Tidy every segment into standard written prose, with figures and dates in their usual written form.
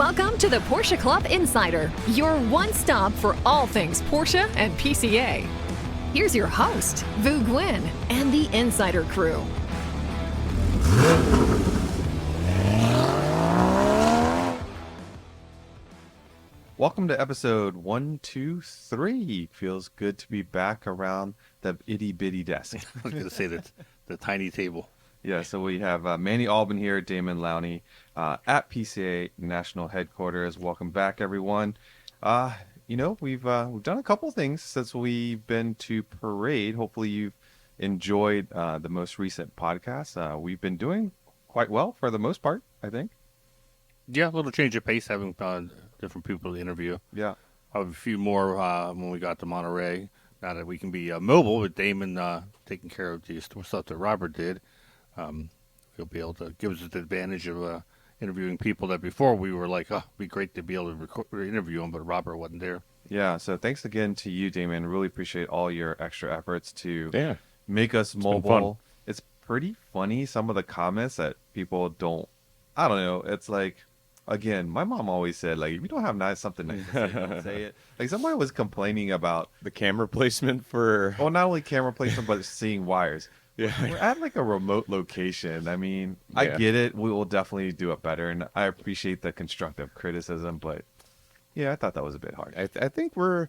Welcome to the Porsche Club Insider, your one stop for all things Porsche and PCA. Here's your host, Vu Nguyen, and the Insider crew. Welcome to episode 123. Feels good to be back around the itty bitty desk. I was going to say that the tiny table. Yeah, so we have Manny Albin here, Damon Lowney at PCA National headquarters. Welcome back, everyone. We've done a couple things since we've been to Parade. Hopefully, you've enjoyed the most recent podcast. We've been doing quite well for the most part, I think. Yeah, a little change of pace, having different people to interview. Yeah, I have a few more when we got to Monterey. Now that we can be mobile with Damon taking care of the stuff that Robert did. He'll be able to give us the advantage of interviewing people that before we were like, it'd be great to be able to interview them, but Robert wasn't there. Yeah, so thanks again to you, Damon. Really appreciate all your extra efforts to make us mobile. It's pretty funny, some of the comments that people don't, I don't know, it's like, again, my mom always said, like, if you don't have something nice to say, don't say it. Like, somebody was complaining about the camera placement for... Well, not only camera placement, but seeing wires. Yeah. We're at, like, a remote location. I mean, I get it. We will definitely do it better, and I appreciate the constructive criticism, but, yeah, I thought that was a bit hard. I think we're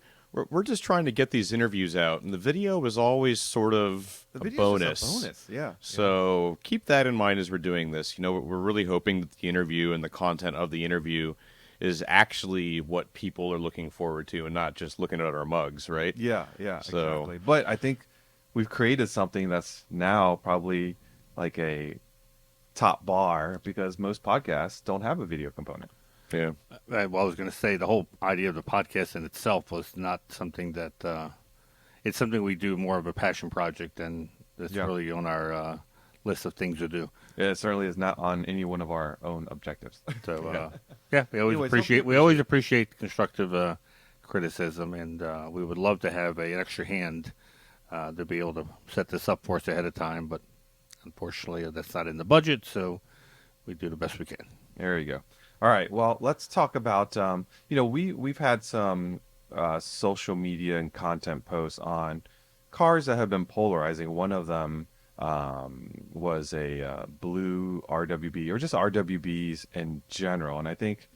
just trying to get these interviews out, and the video was always sort of a bonus. Just a bonus, yeah. So keep that in mind as we're doing this. You know, we're really hoping that the interview and the content of the interview is actually what people are looking forward to and not just looking at our mugs, right? Yeah, exactly. But I think we've created something that's now probably like a top bar because most podcasts don't have a video component. Yeah. Well, I was going to say the whole idea of the podcast in itself was not something that it's something we do more of a passion project, and it's really on our list of things to do. Yeah, it certainly is not on any one of our own objectives. So, we always appreciate constructive criticism, and we would love to have an extra hand to be able to set this up for us ahead of time, but unfortunately that's not in the budget, so we do the best we can. There you go. All right, well, let's talk about, we've had some social media and content posts on cars that have been polarizing. One of them was a blue RWB, or just RWBs in general. And I think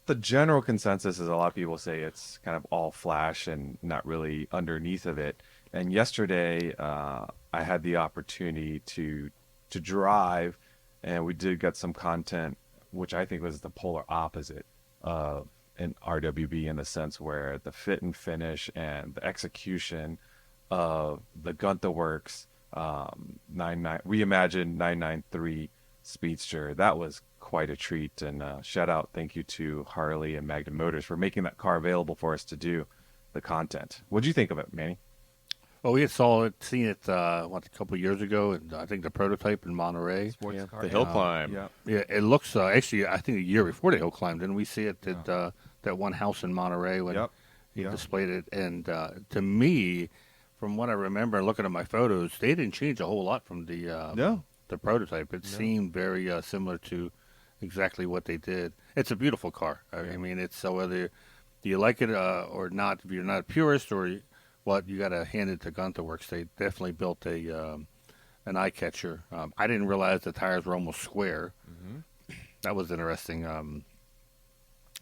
the general consensus is a lot of people say it's kind of all flash and not really underneath of it. And yesterday, I had the opportunity to drive, and we did get some content, which I think was the polar opposite of an RWB in the sense where the fit and finish and the execution of the Gunther Werks reimagined 993 Speedster, that was quite a treat. And shout out, thank you to Harley and Magna Motors for making that car available for us to do the content. What did you think of it, Manny? Well, we had seen it a couple of years ago, and I think the prototype in Monterey. The hill climb. Yeah, it looks, actually, I think a year before the hill climb, didn't we see it at that one house in Monterey when he displayed it? And to me, from what I remember looking at my photos, they didn't change a whole lot from the prototype. It seemed very similar to exactly what they did. It's a beautiful car. I mean, it's whether do you like it or not, if you're not a purist or what, you got to hand it to Gunther Werks. They definitely built an eye catcher. I didn't realize the tires were almost square. Mm-hmm. That was interesting. I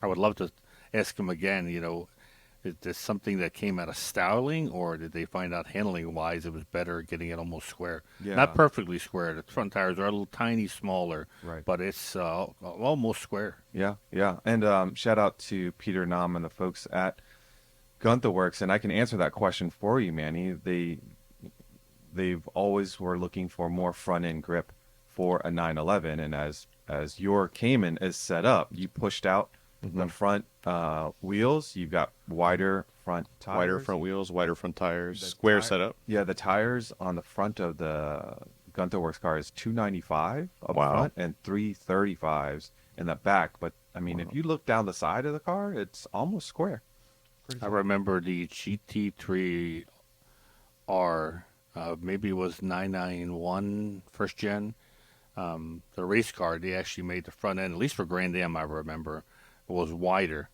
would love to ask him again. Is this something that came out of styling, or did they find out handling wise it was better getting it almost square? Yeah. Not perfectly square. The front tires are a little tiny smaller, but it's almost square. Yeah. And shout out to Peter Nam and the folks at Gunther Werks, and I can answer that question for you, Manny. They've always were looking for more front end grip for a 911, and as your Cayman is set up, you pushed out the front wheels. You've got wider front tires, wider front wheels, wider front tires, square setup. Yeah, the tires on the front of the Gunther Werks car is 295 up front and 335s in the back. But I mean, if you look down the side of the car, it's almost square. I remember the GT3R, maybe it was 991 first gen. the race car, they actually made the front end, at least for Grand Am, I remember, was wider.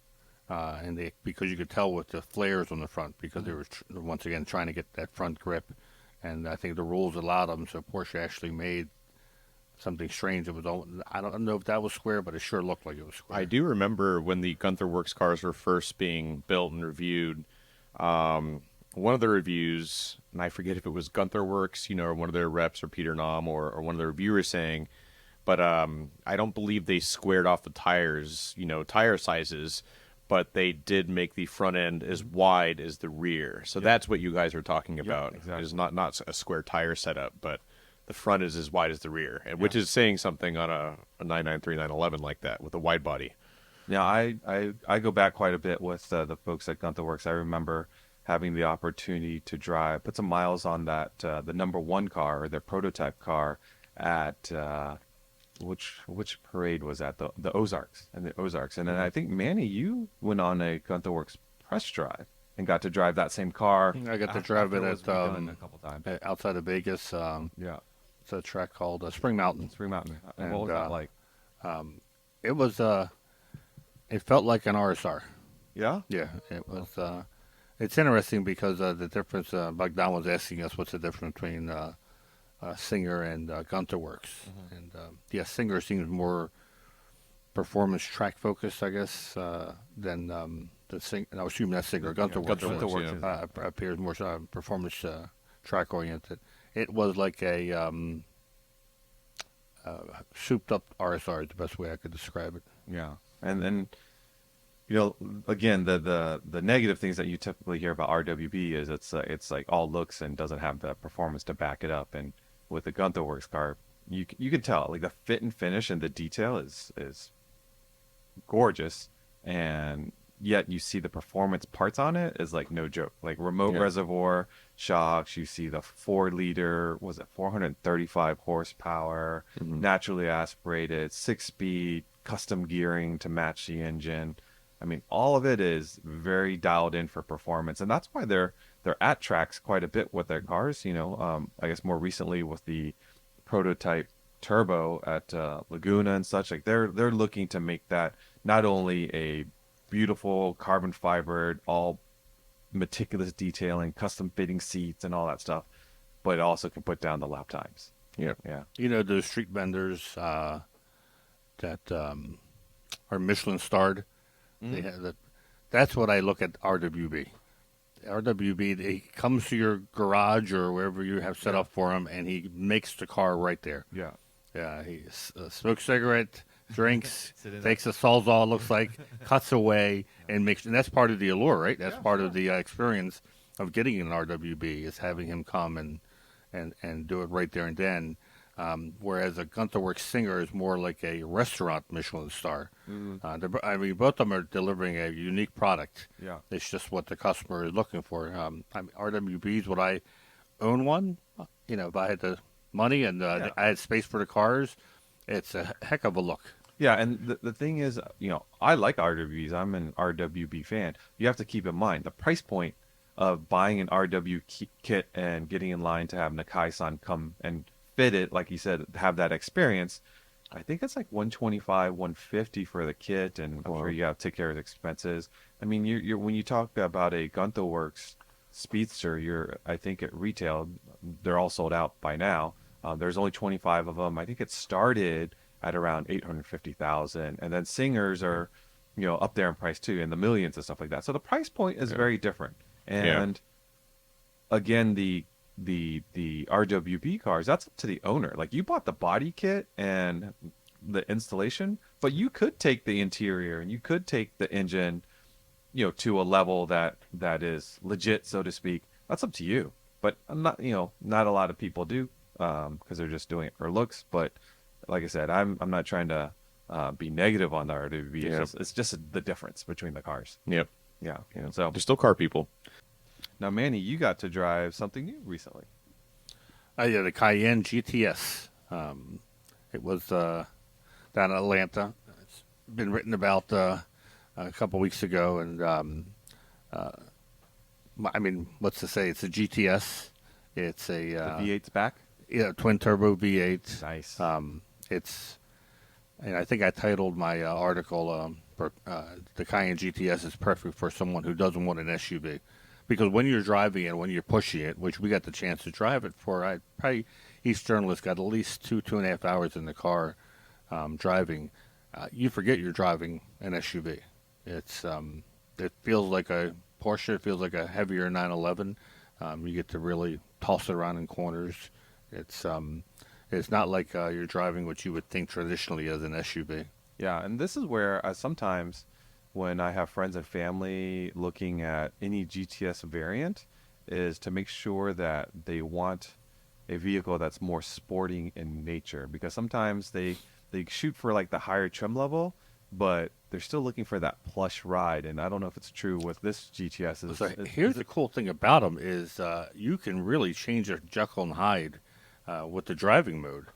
And because you could tell with the flares on the front, because they were once again trying to get that front grip, and I think the rules allowed them. So Porsche actually made something strange. It was I don't know if that was square, but it sure looked like it was square. I do remember when the Gunther Werks cars were first being built and reviewed. One of the reviews, and I forget if it was Gunther Werks, or one of their reps, or Peter Nahm, or one of the reviewers saying, but I don't believe they squared off the tires, tire sizes, but they did make the front end as wide as the rear. So that's what you guys are talking about. Exactly. It's not a square tire setup, but the front is as wide as the rear, and which is saying something on a 993, 911 like that with a wide body. Yeah, I go back quite a bit with the folks at Gunther Werks. I remember having the opportunity to put some miles on that the number one car, or their prototype car, at which parade was that? The Ozarks, and then I think, Manny, you went on a Gunther Werks press drive and got to drive that same car. I got to drive it at a couple times outside of Vegas. Yeah, it's a track called Spring Mountain. Spring Mountain. And, what was that like? It was. It felt like an RSR. Yeah. Yeah, it was. It's interesting because the difference. Bogdan was asking us what's the difference between Singer and Gunther Werks, and Singer seems more performance track focused, I guess, than the Singer. I was assuming that's Singer. Gunther Werks appears more performance track oriented. It was like a souped up RSR is the best way I could describe it. Yeah, and then again, the negative things that you typically hear about RWB is it's like all looks and doesn't have the performance to back it up. And with the Gunther Werks car, you can tell, like, the fit and finish and the detail is gorgeous, and yet you see the performance parts on it is like no joke. Like remote reservoir shocks, you see the 4-liter, was it 435 horsepower, naturally aspirated, 6-speed, custom gearing to match the engine. I mean, all of it is very dialed in for performance, and that's why they're at tracks quite a bit with their cars. I guess more recently with the prototype turbo at Laguna and such, like they're looking to make that not only a beautiful carbon fibered, all meticulous detailing, custom fitting seats and all that stuff, but it also can put down the lap times. Yeah. Those street vendors that are Michelin starred. They have that. That's what I look at RWB. RWB, he comes to your garage or wherever you have set up for him, and he makes the car right there. Yeah. Yeah, he smokes a cigarette, drinks, takes a Sawzall, looks like, cuts away, and makes. And that's part of the allure, right? That's part of the experience of getting an RWB, is having him come and do it right there and then. Whereas a Gunther Werks Singer is more like a restaurant Michelin star. Both of them are delivering a unique product. Yeah. It's just what the customer is looking for. RWBs, would I own one? If I had the money and I had space for the cars, it's a heck of a look. Yeah, and the thing is, I like RWBs. I'm an RWB fan. You have to keep in mind the price point of buying an RW kit and getting in line to have Nakai-san come and fit it, like you said, have that experience. I think it's like $125, $150 for the kit, and I'm sure you have to take care of the expenses. I mean, you're when you talk about a Gunther Werks Speedster, I think at retail, they're all sold out by now. There's only 25 of them. I think it started at around $850,000, and then Singers are, up there in price too, in the millions and stuff like that. So the price point is very different. And again, the RWB cars, that's up to the owner. Like, you bought the body kit and the installation, but you could take the interior and you could take the engine, to a level that is legit, so to speak. That's up to you. But not a lot of people do, because they're just doing it for looks. But like I said, I'm not trying to be negative on the RWB. It's just the difference between the cars. Yep. Yeah. So they're still car people. Now, Manny, you got to drive something new recently. The Cayenne GTS. It was down in Atlanta. It's been written about a couple weeks ago, and what's to say? It's a GTS. It's a the V8's back. Yeah, twin turbo V8. Nice. it's, and I think I titled my article, the Cayenne GTS is perfect for someone who doesn't want an SUV. Because when you're driving it, when you're pushing it, which we got the chance to drive it for, each journalist got at least 2.5 hours in the car driving. You forget you're driving an SUV. It feels like a Porsche. It feels like a heavier 911. You get to really toss it around in corners. It's not like you're driving what you would think traditionally as an SUV. Yeah, and this is where sometimes when I have friends and family looking at any GTS variant is to make sure that they want a vehicle that's more sporting in nature, because sometimes they shoot for like the higher trim level, but they're still looking for that plush ride. And I don't know if it's true with this GTS. Here's the cool thing about them is you can really change your Jekyll and Hyde with the driving mode,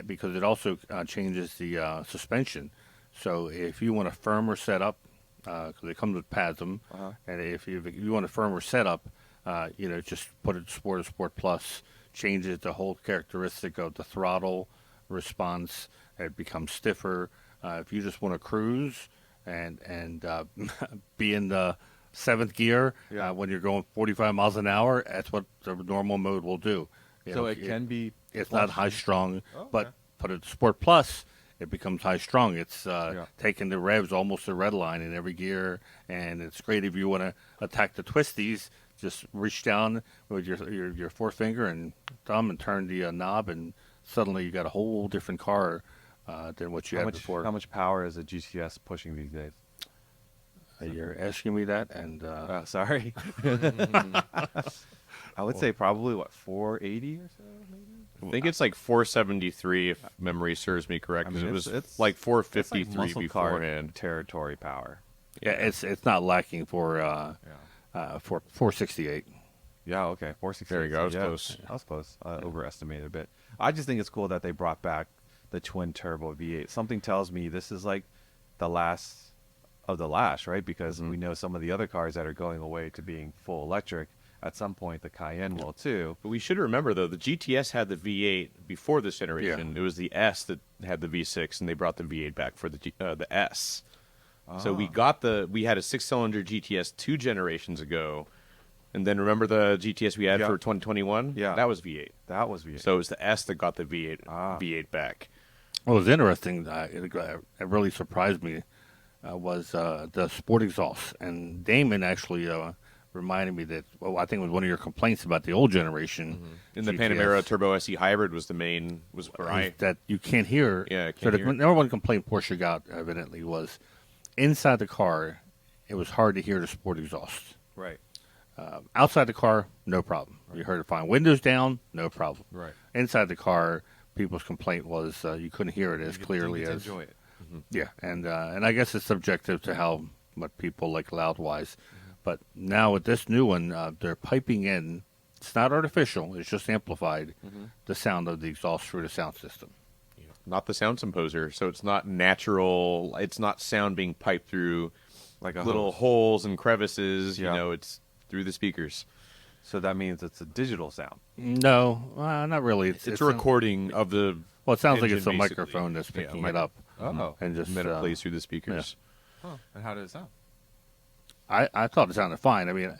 because it also changes the suspension. So if you want a firmer setup, because it comes with pads, and if you want a firmer setup, just put it Sport or Sport Plus, changes the whole characteristic of the throttle response. It becomes stiffer. If you just want to cruise and be in the 7th gear when you're going 45 miles an hour, that's what the normal mode will do. Can be. It's not high strung, but put it Sport Plus, it becomes high strung. It's taking the revs almost to red line in every gear, and it's great if you want to attack the twisties. Just reach down with your forefinger and thumb and turn the knob, and suddenly you got a whole different car than what you had before. How much power is a GTS pushing these days? You're asking me that, and sorry. I would say probably 480 or so, maybe. I think it's like 473 if memory serves me correct. It was like 453 beforehand. Territory power. Yeah, it's not lacking for 468. Yeah, okay, 468. There you go. I was close. I was close. Overestimated a bit. I just think it's cool that they brought back the twin turbo V8. Something tells me this is like the last of the last, right? Because we know some of the other cars that are going away to being full electric. At some point, the Cayenne will too. But we should remember, though, the GTS had the V8 before this generation. It was the S that had the V6, and they brought the V8 back for the S. So we had a 6-cylinder GTS 2 generations ago, and then remember the GTS we had for 2021? Yeah, that was V8. That was V8. So it was the S that got the V8 back. What was interesting, it really surprised me, was the sport exhaust. And Damon actually reminded me that, I think it was one of your complaints about the old generation. In the Panamera Turbo SE Hybrid was that you can't hear. Yeah, the number one complaint Porsche got, evidently, was inside the car, it was hard to hear the sport exhaust. Right. Outside the car, no problem. You heard it fine. Windows down, no problem. Right. Inside the car, people's complaint was you couldn't hear it as clearly as. Enjoy it. Yeah, and I guess it's subjective to what people like loud-wise. But now with this new one, they're piping in. It's not artificial. It's just amplified the sound of the exhaust through the sound system. Not the sound composer, so it's not natural. It's not sound being piped through like little holes and crevices. Yeah. It's through the speakers. So that means it's a digital sound. No, not really. It's a recording of the. Well, it sounds like it's a basically. microphone that's picking it up. And just then it plays through the speakers. Yeah. And how did it sound? I thought it sounded fine. I mean,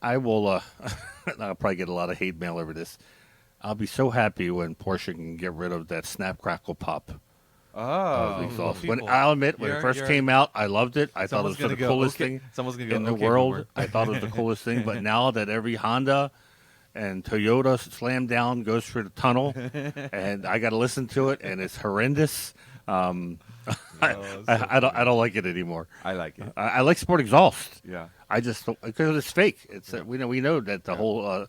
I will. I'll probably get a lot of hate mail over this. I'll be so happy when Porsche can get rid of that snap, crackle, pop. Exhaust. I'll admit, when it first came out, I loved it. I thought it was the coolest thing in the world. I thought it was the coolest thing. But now that every Honda and Toyota slam down goes through the tunnel, and I got to listen to it, and it's horrendous. I don't like it anymore. I like it. I like sport exhaust. Yeah. I just because it's fake. It's we know that the whole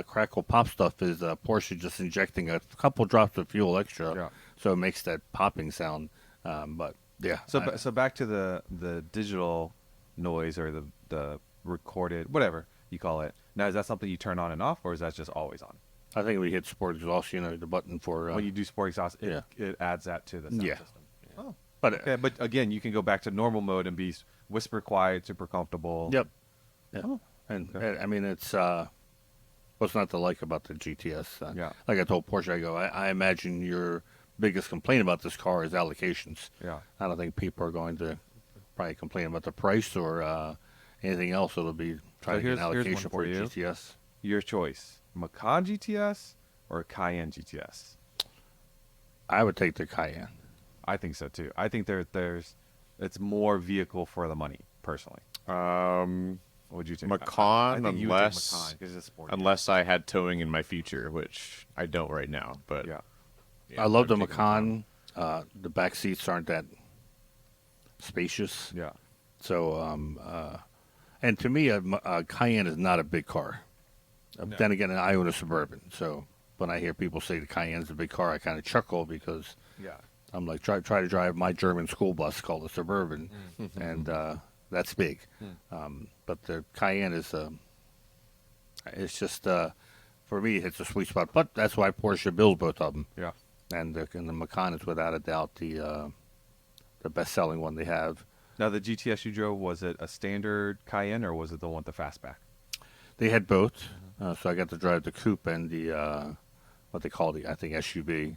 crackle pop stuff is Porsche just injecting a couple drops of fuel extra, so it makes that popping sound. But yeah. So back to the digital noise or the recorded whatever you call it. Now is that something you turn on and off, or is that just always on? I think we hit sport exhaust. The button for when you do sport exhaust, it adds that to the sound system. Oh, but again, you can go back to normal mode and be whisper quiet, super comfortable. Yep. Yeah. Oh, and I mean, it's what's not to like about the GTS. Like I told Porsche, I imagine you're biggest complaint about this car is allocations. Yeah. I don't think people are going to probably complain about the price or anything else. It'll be trying to get an allocation for a GTS. Your choice: Macan GTS or Cayenne GTS. I would take the Cayenne. I think so too. I think it's more vehicle for the money, personally. What would you take? Macan, I think you would take Macan 'cause it's sporty. unless I had towing in my future, which I don't right now. But Yeah. I love the I'd take Macan. The back seats aren't that spacious. Yeah. So, and to me, a Cayenne is not a big car. Then again, I own a Suburban, so when I hear people say the Cayenne's a big car, I kind of chuckle because Yeah. I'm like, try to drive my German school bus called a Suburban, and that's big. But the Cayenne is, it's just for me, it's a sweet spot. But that's why Porsche builds both of them. Yeah. And the Macan is without a doubt the best-selling one they have. Now, the GTS you drove, was it a standard Cayenne or was it the one with the fastback? They had both, so I got to drive the coupe and the what they call I think SUV.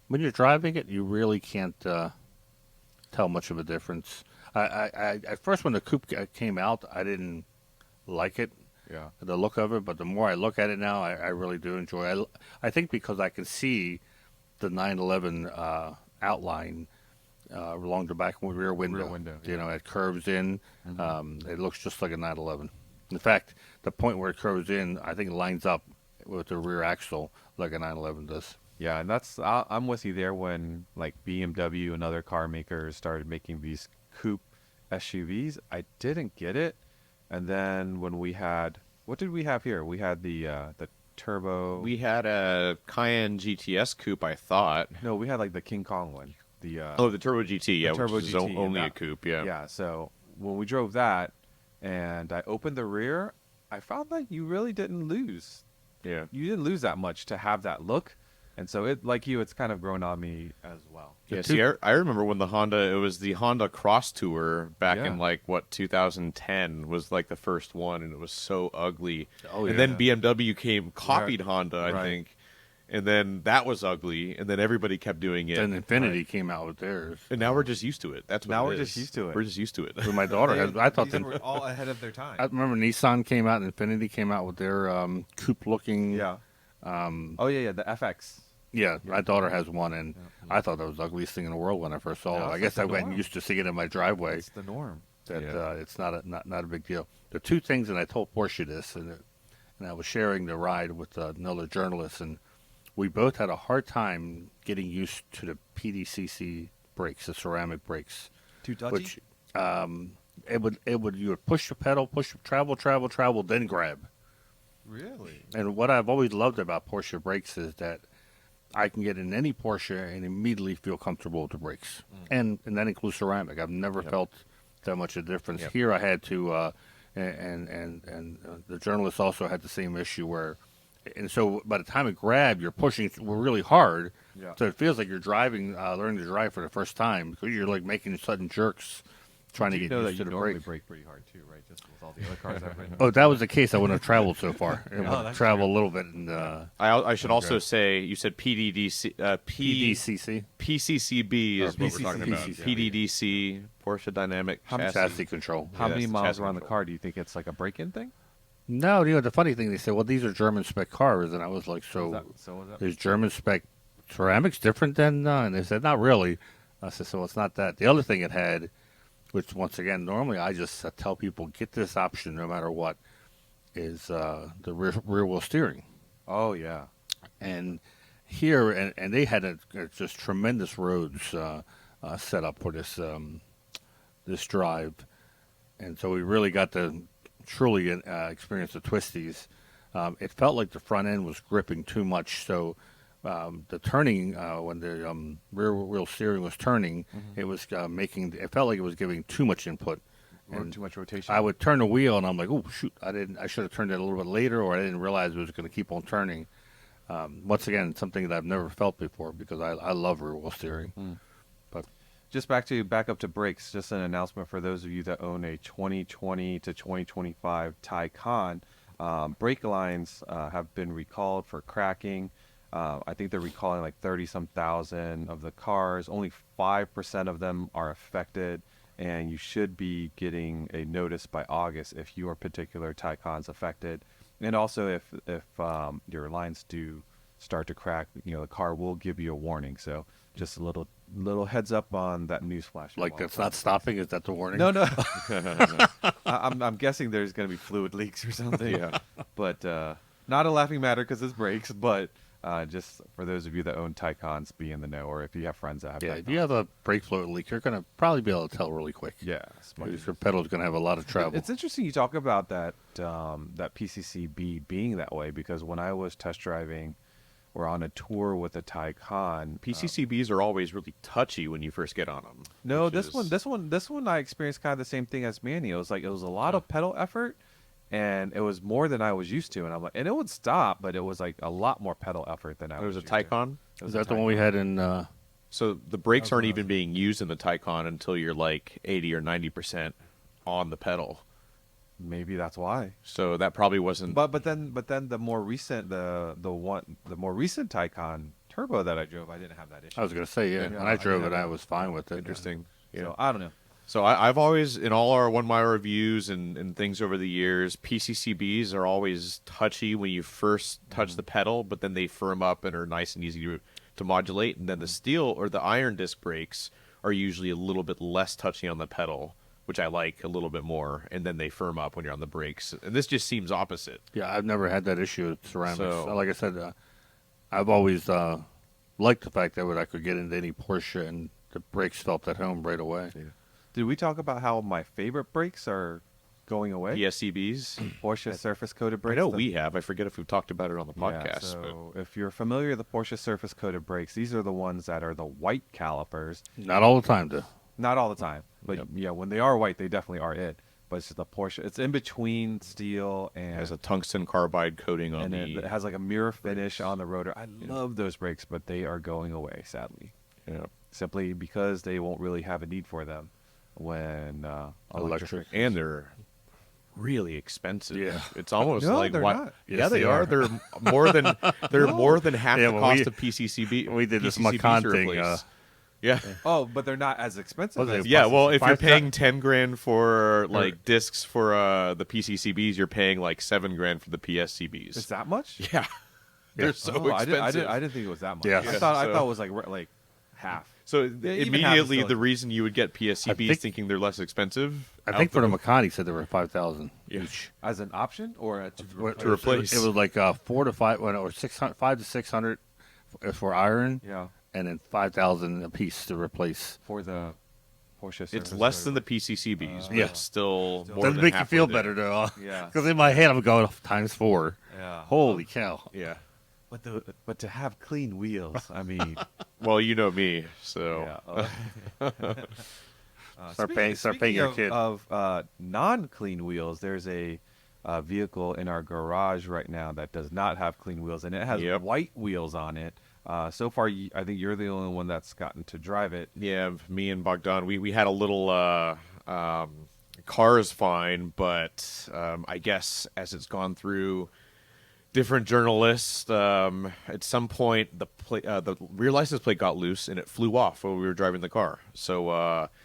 When you're driving it, you really can't tell much of a difference. I at first when the coupe came out, I didn't like it, Yeah. the look of it. But the more I look at it now, I really do enjoy it. I think because I can see the 911 outline along the back rear window. Rear window, You know, it curves in. It looks just like a 911. In fact, the point where it curves in, I think it lines up with the rear axle like a 911 does. Yeah, and I'm with you there when like BMW and other car makers started making these coupe SUVs. I didn't get it, and then when what did we have here? We had the turbo. we had a Cayenne GTS coupe, I thought. No, we had like the King Kong one. The The Turbo GT, yeah, Turbo which is GT, only that- a coupe, yeah. Yeah, so when we drove that and I opened the rear, I found like you really didn't lose. Yeah. You didn't lose that much to have that look. And so it's kind of grown on me as well. Yeah, see, I remember when it was the Honda Cross Tour back in 2010 was like the first one, and it was so ugly. Oh, and yeah. then BMW copied Honda, I Right. think, and then that was ugly, and then everybody kept doing it. Then Infinity came out with theirs. And now we're just used to it. That's what Now it we're is. just used to it. We're just used to it. So my daughter has. I thought These were all ahead of their time. I remember Nissan came out and Infinity came out with their coupe-looking. Yeah. The FX. Yeah, my daughter has one, and I thought that was the ugliest thing in the world when I first saw No, it. I it's guess like I the went norm. and used to see it in my driveway. It's the norm. That Yeah. it's not a big deal. The two things, and I told Porsche this, and I was sharing the ride with another journalist, and we both had a hard time getting used to the PDCC brakes, the ceramic brakes, Too touchy? which you would push the pedal, travel, then grab. Really? And what I've always loved about Porsche brakes is that I can get in any Porsche and immediately feel comfortable with the brakes, and that includes ceramic. I've never felt that much of a difference. Yep. Here, I had to, and the journalist also had the same issue where, and so by the time it grabbed, you're pushing really hard, Yeah. so it feels like you're driving, learning to drive for the first time because you're like making sudden jerks, trying to get know that used you to the normally brake. brake pretty hard too, right? Just with all the other cars I've ridden. Oh, if that was the case, I wouldn't have traveled so far. I would have that's traveled a little bit, and I should also say, you said PDDC, PDCC. PCCB is Or what we're talking about. PCCC. PDDC, Porsche Dynamic Chassis control. How Yeah, many that's the miles chassis are on the control. car? Do you think it's like a break-in thing? No, the funny thing, they said, well, these are German spec cars, and I was like, so was that? is German spec ceramics different than? And they said, not really. I said, so it's not that. The other thing it had, which once again, normally I just tell people get this option no matter what, is the rear wheel steering. Oh yeah. And here, and they had just tremendous roads set up for this this drive, and so we really got to truly experience the twisties. It felt like the front end was gripping too much, so the turning when the rear wheel steering was turning, it was it felt like it was giving too much input. Or And too much rotation. I would turn the wheel, and I'm like, "Oh shoot! I should have turned it a little bit later, or I didn't realize it was going to keep on turning." Once again, something that I've never felt before because I love rear wheel steering. But Just back up to brakes. Just an announcement for those of you that own a 2020 to 2025 Taycan. Brake lines have been recalled for cracking. I think they're recalling like 30-some thousand of the cars. Only 5% of them are affected, and you should be getting a notice by August if your particular Taycan's affected. And also, if your lines do start to crack, the car will give you a warning. So just a little heads up on that news flash. Like that's not stopping? Is that the warning? No. I'm guessing there's going to be fluid leaks or something. Yeah. But not a laughing matter because it's brakes, but just for those of you that own Taycans, be in the know, or if you have friends that have Yeah, Taycans. if you have a brake fluid leak, you're going to probably be able to tell really quick. Yeah. Because your pedal's going to have a lot of travel. It's interesting you talk about that PCCB being that way, because when I was test driving or on a tour with a Taycan, PCCBs are always really touchy when you first get on them. no, this one I experienced kind of the same thing as Manny. It was like it was a lot of pedal effort, and it was more than I was used to. And I'm like, and it would stop, but it was like a lot more pedal effort than I There was. was a used to. Taycan. It was Is a that the one we Taycan. had in... So the brakes aren't even being used in the Taycan until you're like 80 or 90% on the pedal. Maybe that's why. So that probably wasn't. But then the more recent the more recent Taycan Turbo that I drove, I didn't have that issue. I was going to say, yeah. When I drove it, I was fine with it. Interesting. Yeah. So I don't know. So I've always, in all our 1 mile reviews and things over the years, PCCBs are always touchy when you first touch the pedal, but then they firm up and are nice and easy to modulate. And then the steel or the iron disc brakes are usually a little bit less touchy on the pedal, which I like a little bit more. And then they firm up when you're on the brakes. And this just seems opposite. Yeah, I've never had that issue with ceramics. So- Like I said, I've always liked the fact that I could get into any Porsche and the brakes felt at home right away. Yeah. Did we talk about how my favorite brakes are going away? PSCBs. Porsche surface coated I brakes. know we have. I forget if we've talked about it on the Yeah, podcast. so if you're familiar with the Porsche surface coated brakes, these are the ones that are the white calipers. Not all the time, though. Not all the time, but Yep. yeah, when they are white, they definitely are it. But it's just the Porsche. It's in between steel It and has a tungsten carbide coating on and the. it has like a mirror finish on the rotor. I love those brakes, but they are going away, sadly, Yeah. simply because they won't really have a need for them when Electric. And they're really expensive. Yeah. It's almost No, like they're why? not. Yeah, Yes, they they are. are. They're more than more than half Yeah, the when cost we- of PCCB. we did this PCCBs Macan to thing, replace. Yeah. Oh, but they're not as expensive. Was it as Yeah, well, if you're 5 paying 10 grand for like discs for the PCCBs, you're paying like 7 grand for the PSCBs. is that much? Yeah, they're so Oh, expensive. I didn't think it was that much. Yeah. I thought so- it was like half. So even half is immediately, still- the reason you would get PSCBs think- thinking they're less expensive. I think out for the the- Macan, he said there were 5,000 Yeah. each. As an option or to replace. It was like 4 to 5, or 600, 5 to 600 for iron, Yeah, and then 5,000 a piece to replace. for the Porsche. It's surface less than coated. the PCCBs, but Yeah. it's still more Doesn't than make you half feel what it better, is. though. Yeah. Because in my head, I'm going times 4. Yeah. Holy cow. Yeah. But to have clean wheels, I mean, Well, you know me, so yeah. Start paying your kid. Of non-clean wheels, there's a vehicle in our garage right now that does not have clean wheels, and it has Yep. white wheels on it. So far, I think you're the only one that's gotten to drive it. yeah, me and Bogdan, we had a little car is fine, but I guess as it's gone through different journalists, at some point the rear license plate got loose and it flew off while we were driving the car. So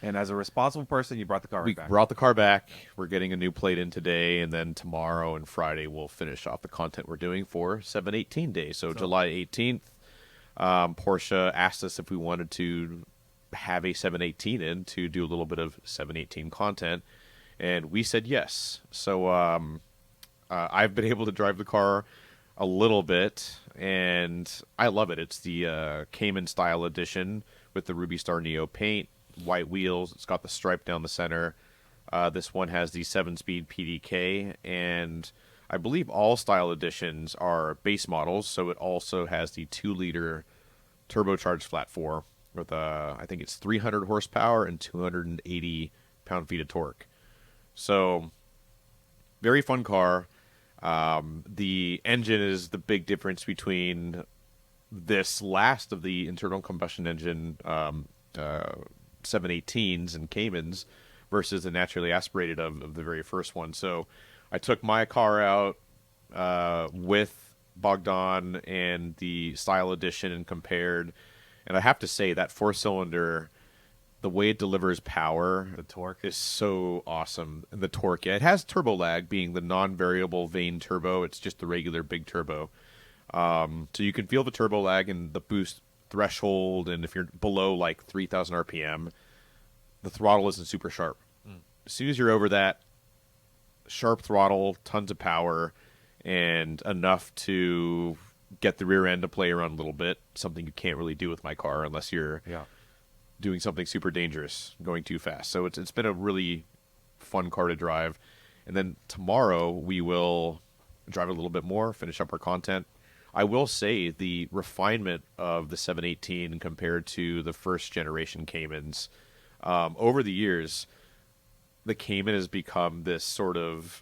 And as a responsible person, you brought the car we right back. brought the car back. We're getting a new plate in today, and then tomorrow and Friday we'll finish off the content we're doing for 7/18 Day. So July 18th, Porsche asked us if we wanted to have a 718 in to do a little bit of 718 content, and we said yes. So I've been able to drive the car a little bit, and I love it. It's the Cayman Style Edition with the Ruby Star Neo paint, white wheels. It's got the stripe down the center. This one has the 7-speed PDK, and I believe all Style Editions are base models, so it also has the 2-liter turbocharged flat 4 with, I think it's 300 horsepower and 280 pound-feet of torque. So, very fun car. The engine is the big difference between this last of the internal combustion engine 718s and Caymans versus the naturally aspirated of the very first one. So I took my car out with Bogdan and the Style Edition and compared, and I have to say that 4-cylinder, the way it delivers power, The torque is so awesome. And the torque, yeah, it has turbo lag, being the non-variable vane turbo. It's just the regular big turbo. So you can feel the turbo lag and the boost threshold, and if you're below like 3,000 RPM, the throttle isn't super sharp. As soon as you're over that, sharp throttle, tons of power, and enough to get the rear end to play around a little bit, something you can't really do with my car unless you're doing something super dangerous, going too fast. So it's been a really fun car to drive. And then tomorrow we will drive a little bit more, finish up our content. I will say the refinement of the 718 compared to the first generation Caymans, over the years, the Cayman has become this sort of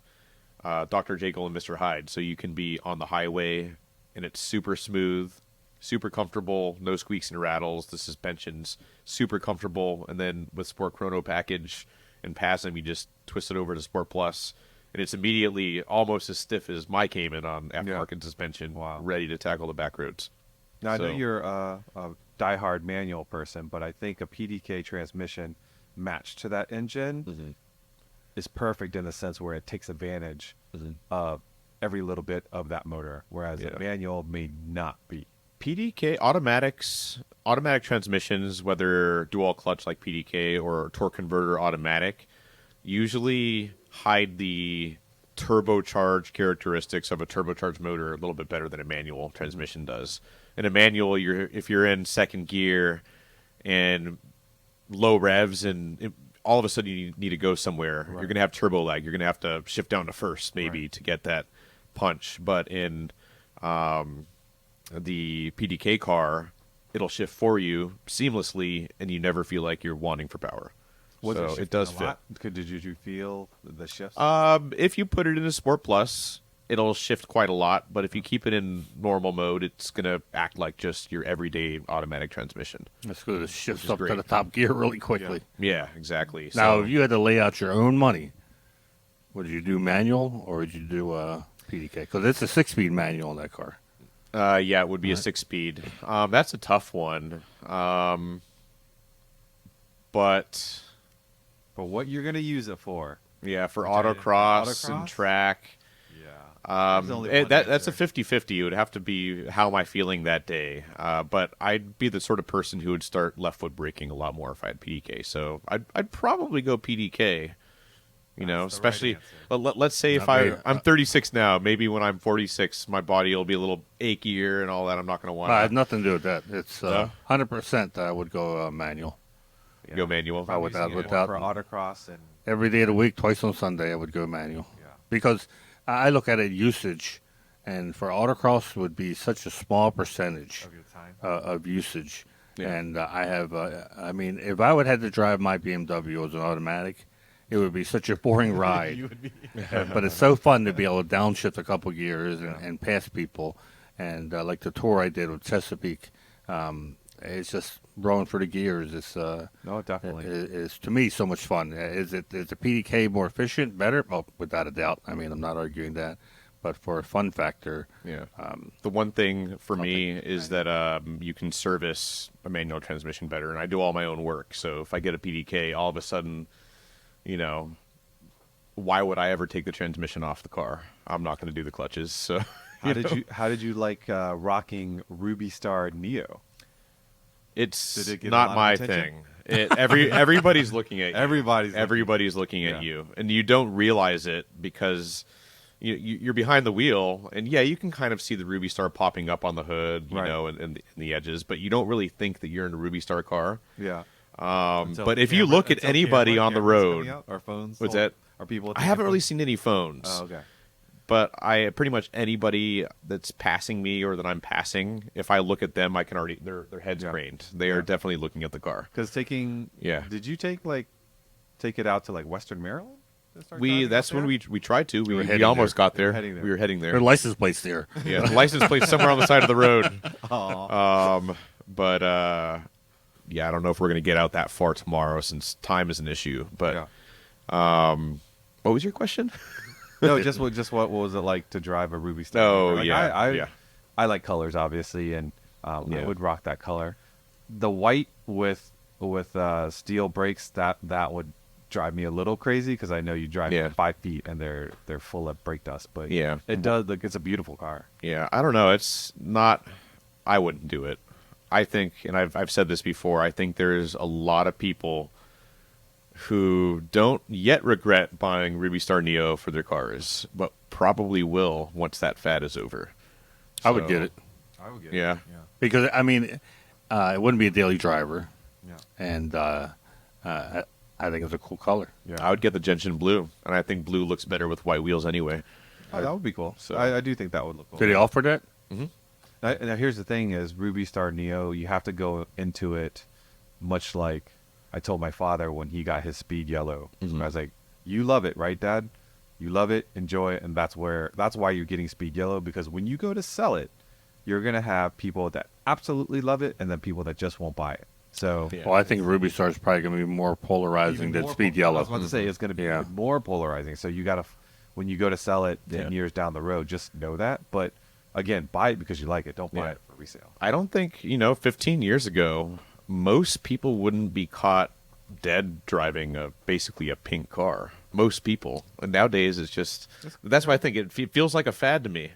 Dr. Jekyll and Mr. Hyde. So you can be on the highway and it's super smooth, super comfortable, no squeaks and rattles. The suspension's super comfortable. And then with Sport Chrono package and PASM, you just twist it over to Sport Plus. And it's immediately almost as stiff as my Cayman on aftermarket suspension, ready to tackle the back roads. Now, I know you're a diehard manual person, but I think a PDK transmission matched to that engine is perfect in the sense where it takes advantage of every little bit of that motor, whereas a manual may not be. PDK automatic transmissions, whether dual clutch like PDK or torque converter automatic, usually hide the turbocharged characteristics of a turbocharged motor a little bit better than a manual transmission does. In a manual, if you're in second gear and low revs and all of a sudden you need to go somewhere, you're going to have turbo lag. You're going to have to shift down to first maybe to get that punch. But in the PDK car, it'll shift for you seamlessly, and you never feel like you're wanting for power. So it does fit. Did you feel the shifts? If you put it in a Sport Plus, it'll shift quite a lot. But if you keep it in normal mode, it's going to act like just your everyday automatic transmission. That's good. It shifts up to the top gear really quickly. Yeah, exactly. Now, if you had to lay out your own money, would you do manual or would you do PDK? Because it's a 6-speed manual in that car. Yeah, it would be a 6-speed. That's a tough one. But what you're going to use it for? Yeah, for autocross and track. Yeah. That's a 50-50. It would have to be how am I feeling that day. But I'd be the sort of person who would start left foot braking a lot more if I had PDK. So I'd probably go PDK. You know, especially let's say if I'm 36 now, maybe when I'm 46, my body will be a little achier and all that. I'm not going to want. I had nothing to do with that. It's 100%. I would go manual. Go manual. Without for autocross and every day of the week, twice on Sunday, I would go manual. Yeah. Because I look at it usage, and for autocross would be such a small percentage of your time of usage. Yeah. And I have, I mean, if I would have to drive my BMW as an automatic, it would be such a boring ride. But it's so fun to be able to downshift a couple gears and pass people. And like the tour I did with Chesapeake, it's just rolling for the gears. It's no, definitely. It's to me so much fun. Is the PDK more efficient, better? Well, without a doubt. I mean, I'm not arguing that. But for a fun factor, the one thing for me is that you can service a manual transmission better, and I do all my own work. So if I get a PDK, all of a sudden, you know, why would I ever take the transmission off the car? I'm not going to do the clutches. So how did you like rocking Ruby Star Neo? It's not my thing. Everybody's looking at you. Everybody's looking at you, and you don't realize it because you're behind the wheel, and you can kind of see the Ruby Star popping up on the hood, you know, and the edges, but you don't really think that you're in a Ruby Star car. Yeah. But if you look at anybody on the road, our phones, what's that? Are people? I haven't really seen any phones. Oh, okay. But pretty much anybody that's passing me or that I'm passing, if I look at them, I can already their heads craned. They are definitely looking at the car. Because did you take it out to like Western Maryland? That's when we tried to. We almost got there. We were heading there. Their license plate's there. Yeah, the license plate's somewhere on the side of the road. But I don't know if we're going to get out that far tomorrow since time is an issue. But what was your question? No, just what was it like to drive a Ruby Star? Oh, I I like colors, obviously, and I would rock that color. The white with steel brakes, that would drive me a little crazy because I know you drive 5 feet and they're full of brake dust. But it does look. It's a beautiful car. Yeah, I don't know. It's not. I wouldn't do it. I think, and I've said this before. I think there's a lot of people who don't yet regret buying Ruby Star Neo for their cars, but probably will once that fad is over. I would get it. I would get Yeah. it. Yeah. Because, I mean, it wouldn't be a daily driver. Yeah. And I think it's a cool color. Yeah, I would get the Gentian blue, and I think blue looks better with white wheels anyway. oh, that would be cool. So- I do think that would look cool. Did he offer that? Now, here's the thing: is Ruby Star Neo, you have to go into it much like I told my father when he got his Speed Yellow. I was like, "You love it, right, Dad? You love it, enjoy it, and that's why you're getting Speed Yellow, because when you go to sell it, you're gonna have people that absolutely love it, and then people that just won't buy it. So, Yeah. Well, I think Ruby Star is probably going to be more polarizing than Speed Yellow. I was about to say it's going to be Yeah. more polarizing. So you got to, when you go to sell it 10 years down the road, just know that. But again, buy it because you like it. Don't buy it for resale. I don't think, 15 years ago, most people wouldn't be caught dead driving basically a pink car. Most people. And nowadays, it's just, that's why I think it feels like a fad to me.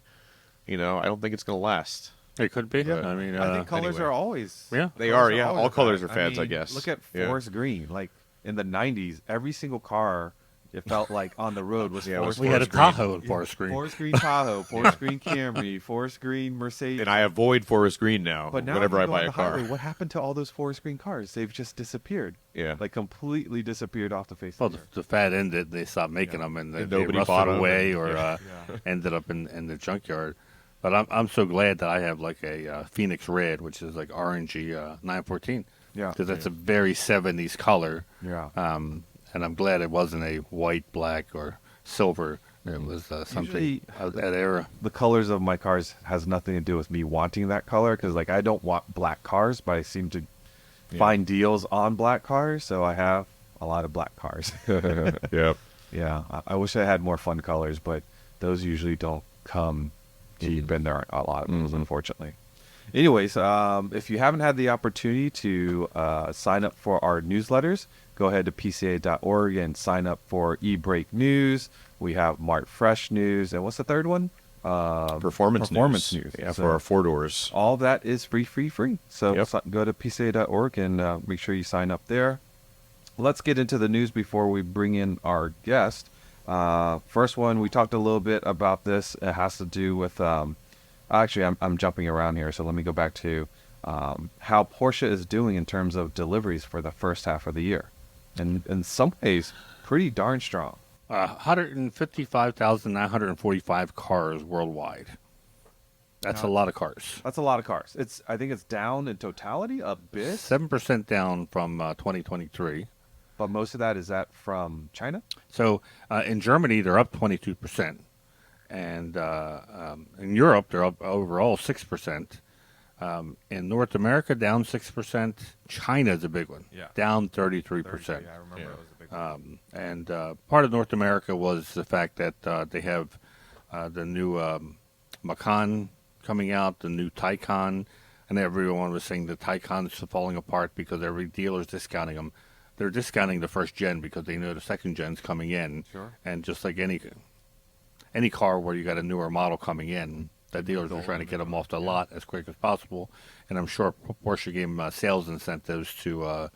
I don't think it's going to last. It could be. Yeah. I mean, I think colors anyway. are always. Yeah. They colors are, yeah. always All a colors fad. are fads, I guess. Look at Yeah. forest green. Like in the 90s, every single car, it felt like on the road was forest we had a green. Tahoe in Forest Green. Forest green Tahoe, forest green Camry, forest green Mercedes. And I avoid forest green now, But now whenever you I go buy on a the car. highway, what happened to all those forest green cars? They've just disappeared. Yeah. Like completely disappeared off the face Well, of the earth. the fad ended. They stopped making them, and And they nobody rusted bought 'em, away and- or ended up in the junkyard. But I'm so glad that I have like a Phoenix Red, which is like orangey 914. Yeah. Because that's a very 70s color. Yeah. And I'm glad it wasn't a white, black, or silver. It was something Usually, of that era. The colors of my cars has nothing to do with me wanting that color, because like I don't want black cars, but I seem to find deals on black cars, so I have a lot of black cars. Yep. Yeah, I wish I had more fun colors, but those usually don't come cheap, and there aren't a lot of those, unfortunately. Anyways, if you haven't had the opportunity to sign up for our newsletters, go ahead to PCA.org and sign up for e-brake news. We have Mart Fresh news, and what's the third one? Performance news. Yeah, So for our 4-doors. all of that is free. So Yep. go to PCA.org and make sure you sign up there. Let's get into the news before we bring in our guest. First one, we talked a little bit about this. It has to do with, actually, I'm jumping around here, so let me go back to how Porsche is doing in terms of deliveries for the first half of the year. And in some ways, pretty darn strong. 155,945 cars worldwide. That's a lot of cars. That's a lot of cars. I think it's down in totality a bit, 7% down from 2023. but most of that is that from China. So in Germany, they're up 22%. And in Europe, they're up overall 6%. In North America, down 6%. China's a big one, down 33%. Yeah, I remember it was a big one. And part of North America was the fact that they have the new Macan coming out, the new Taycan, and everyone was saying the Taycan's falling apart because every dealer's discounting them. They're discounting the first gen because they know the second gen's coming in. Sure. And just like any car where you got a newer model coming in, the dealers are trying to get them off the lot as quick as possible. And I'm sure Porsche gave them sales incentives to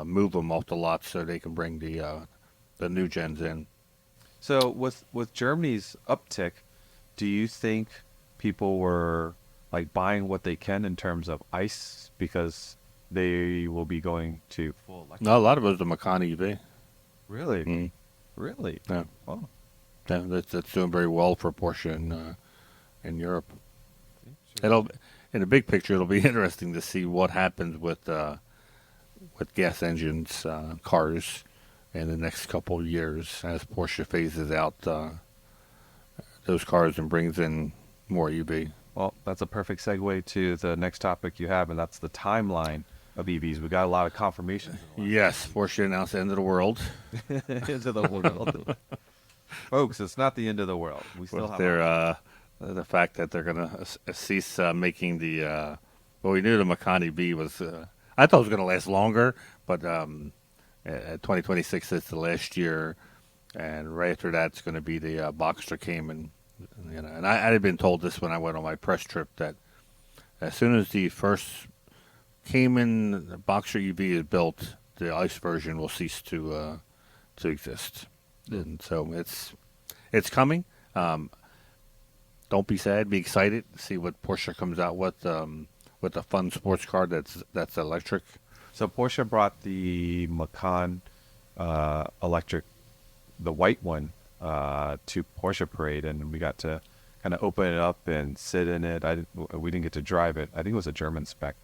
move them off the lot so they can bring the new gens in. So with Germany's uptick, do you think people were like buying what they can in terms of ICE because they will be going to full electric? No, a lot of it was the Macan EV. Really? Mm. Really? Yeah. Oh. Yeah, that's doing very well for Porsche in Europe. In the big picture, it'll be interesting to see what happens with gas engines cars in the next couple of years as Porsche phases out those cars and brings in more EV. Well, that's a perfect segue to the next topic you have, and that's the timeline of EVs. We got a lot of confirmations. Yes, Porsche announced the end of the world. Into the world. Folks, it's not the end of the world. We still With have their the fact that they're going to cease making the. Well, we knew the Macan EV was. I thought it was going to last longer, but 2026 is the last year, and right after that, it's going to be the Boxster Cayman. And I had been told this when I went on my press trip that as soon as the first Cayman Boxster EV is built, the ICE version will cease to exist, and so it's coming. Don't be sad. Be excited. See what Porsche comes out with a fun sports car that's electric. So Porsche brought the Macan electric, the white one, to Porsche Parade, and we got to kind of open it up and sit in it. We didn't get to drive it. I think it was a German spec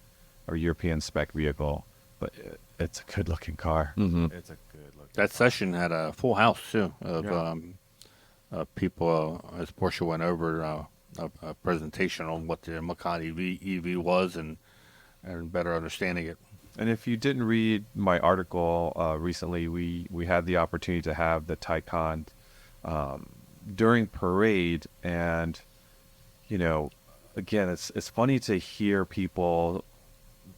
or European spec vehicle, but it's a good-looking car. Mm-hmm. It's a good-looking. That session had a full house too of people as Porsche went over a presentation on what the Macan EV was and better understanding it. And if you didn't read my article recently, we had the opportunity to have the Taycan during parade, and again, it's funny to hear people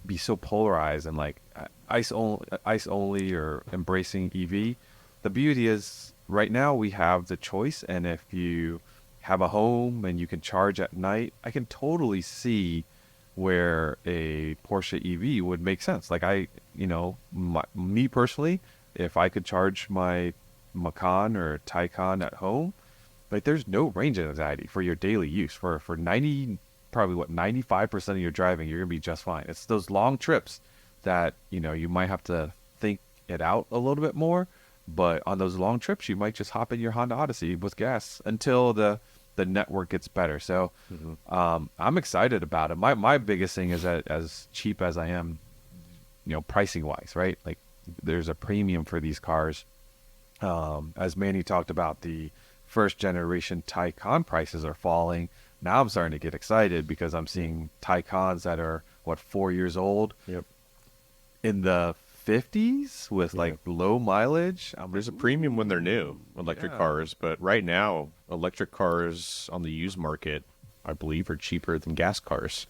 be so polarized and like ice only or embracing EV. The beauty is right now we have the choice, and if you have a home and you can charge at night, I can totally see where a Porsche EV would make sense. Like me personally, if I could charge my Macan or Taycan at home, like there's no range anxiety for your daily use. For 95% of your driving, you're gonna be just fine. It's those long trips that you might have to think it out a little bit more. But on those long trips, you might just hop in your Honda Odyssey with gas until the network gets better. So I'm excited about it. My biggest thing is that as cheap as I am, pricing wise, right? Like there's a premium for these cars. As Manny talked about, the first generation Taycan prices are falling. Now I'm starting to get excited because I'm seeing Taycans that are 4 years old. Yep. In the 50s with like low mileage. There's a premium when they're new, electric cars, but right now, electric cars on the used market, I believe, are cheaper than gas cars.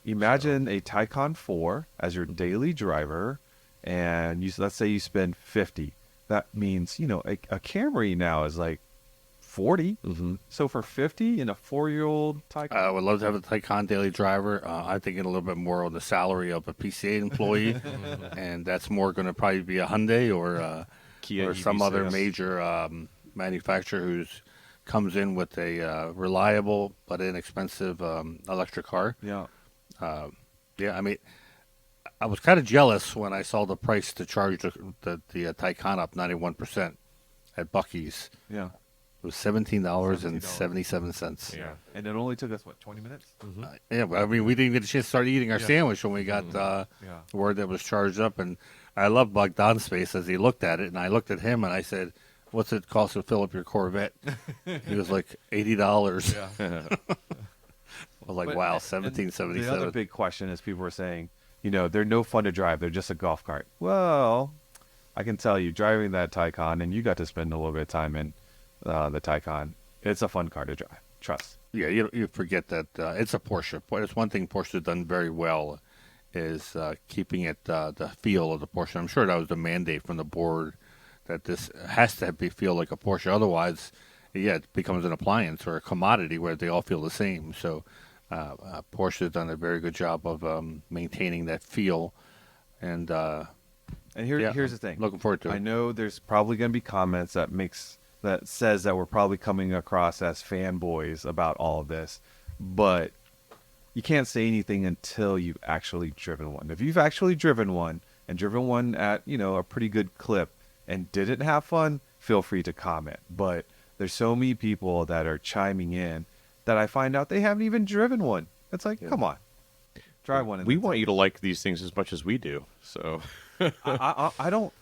Imagine a Taycan 4 as your daily driver, and let's say you spend 50. That means, a Camry now is like 40. Mm-hmm. So for 50 in a 4-year-old Taycan. I would love to have a Taycan daily driver. I think a little bit more on the salary of a PCA employee, and that's more going to probably be a Hyundai or Kia or some EV6. other major manufacturer who's comes in with a reliable but inexpensive electric car. Yeah. I mean, I was kind of jealous when I saw the price to charge the Taycan up 91% at Buc-ee's. Yeah. It was $17.77. Yeah. And it only took us, 20 minutes? Mm-hmm. Yeah, but I mean, we didn't get a chance to start eating our sandwich when we got word that it was charged up. And I love Bogdan's face as he looked at it, and I looked at him and I said, "What's it cost to fill up your Corvette?" He was like $80. Yeah. I was like, wow, $17.77. The other big question is people were saying, they're no fun to drive. They're just a golf cart. Well, I can tell you, driving that Taycan, and you got to spend a little bit of time in the Taycan, it's a fun car to drive. Trust. Yeah, you forget that it's a Porsche. It's one thing Porsche has done very well is keeping it the feel of the Porsche. I'm sure that was the mandate from the board that this has to feel like a Porsche. Otherwise, it becomes an appliance or a commodity where they all feel the same. So Porsche has done a very good job of maintaining that feel. And here's the thing. Looking forward to it. I know there's probably going to be comments that says that we're probably coming across as fanboys about all of this, but you can't say anything until you've actually driven one. If you've actually driven one and driven one at a pretty good clip and didn't have fun, feel free to comment. But there's so many people that are chiming in that I find out they haven't even driven one. It's like, come on, drive one. We want you to like these things as much as we do. So I don't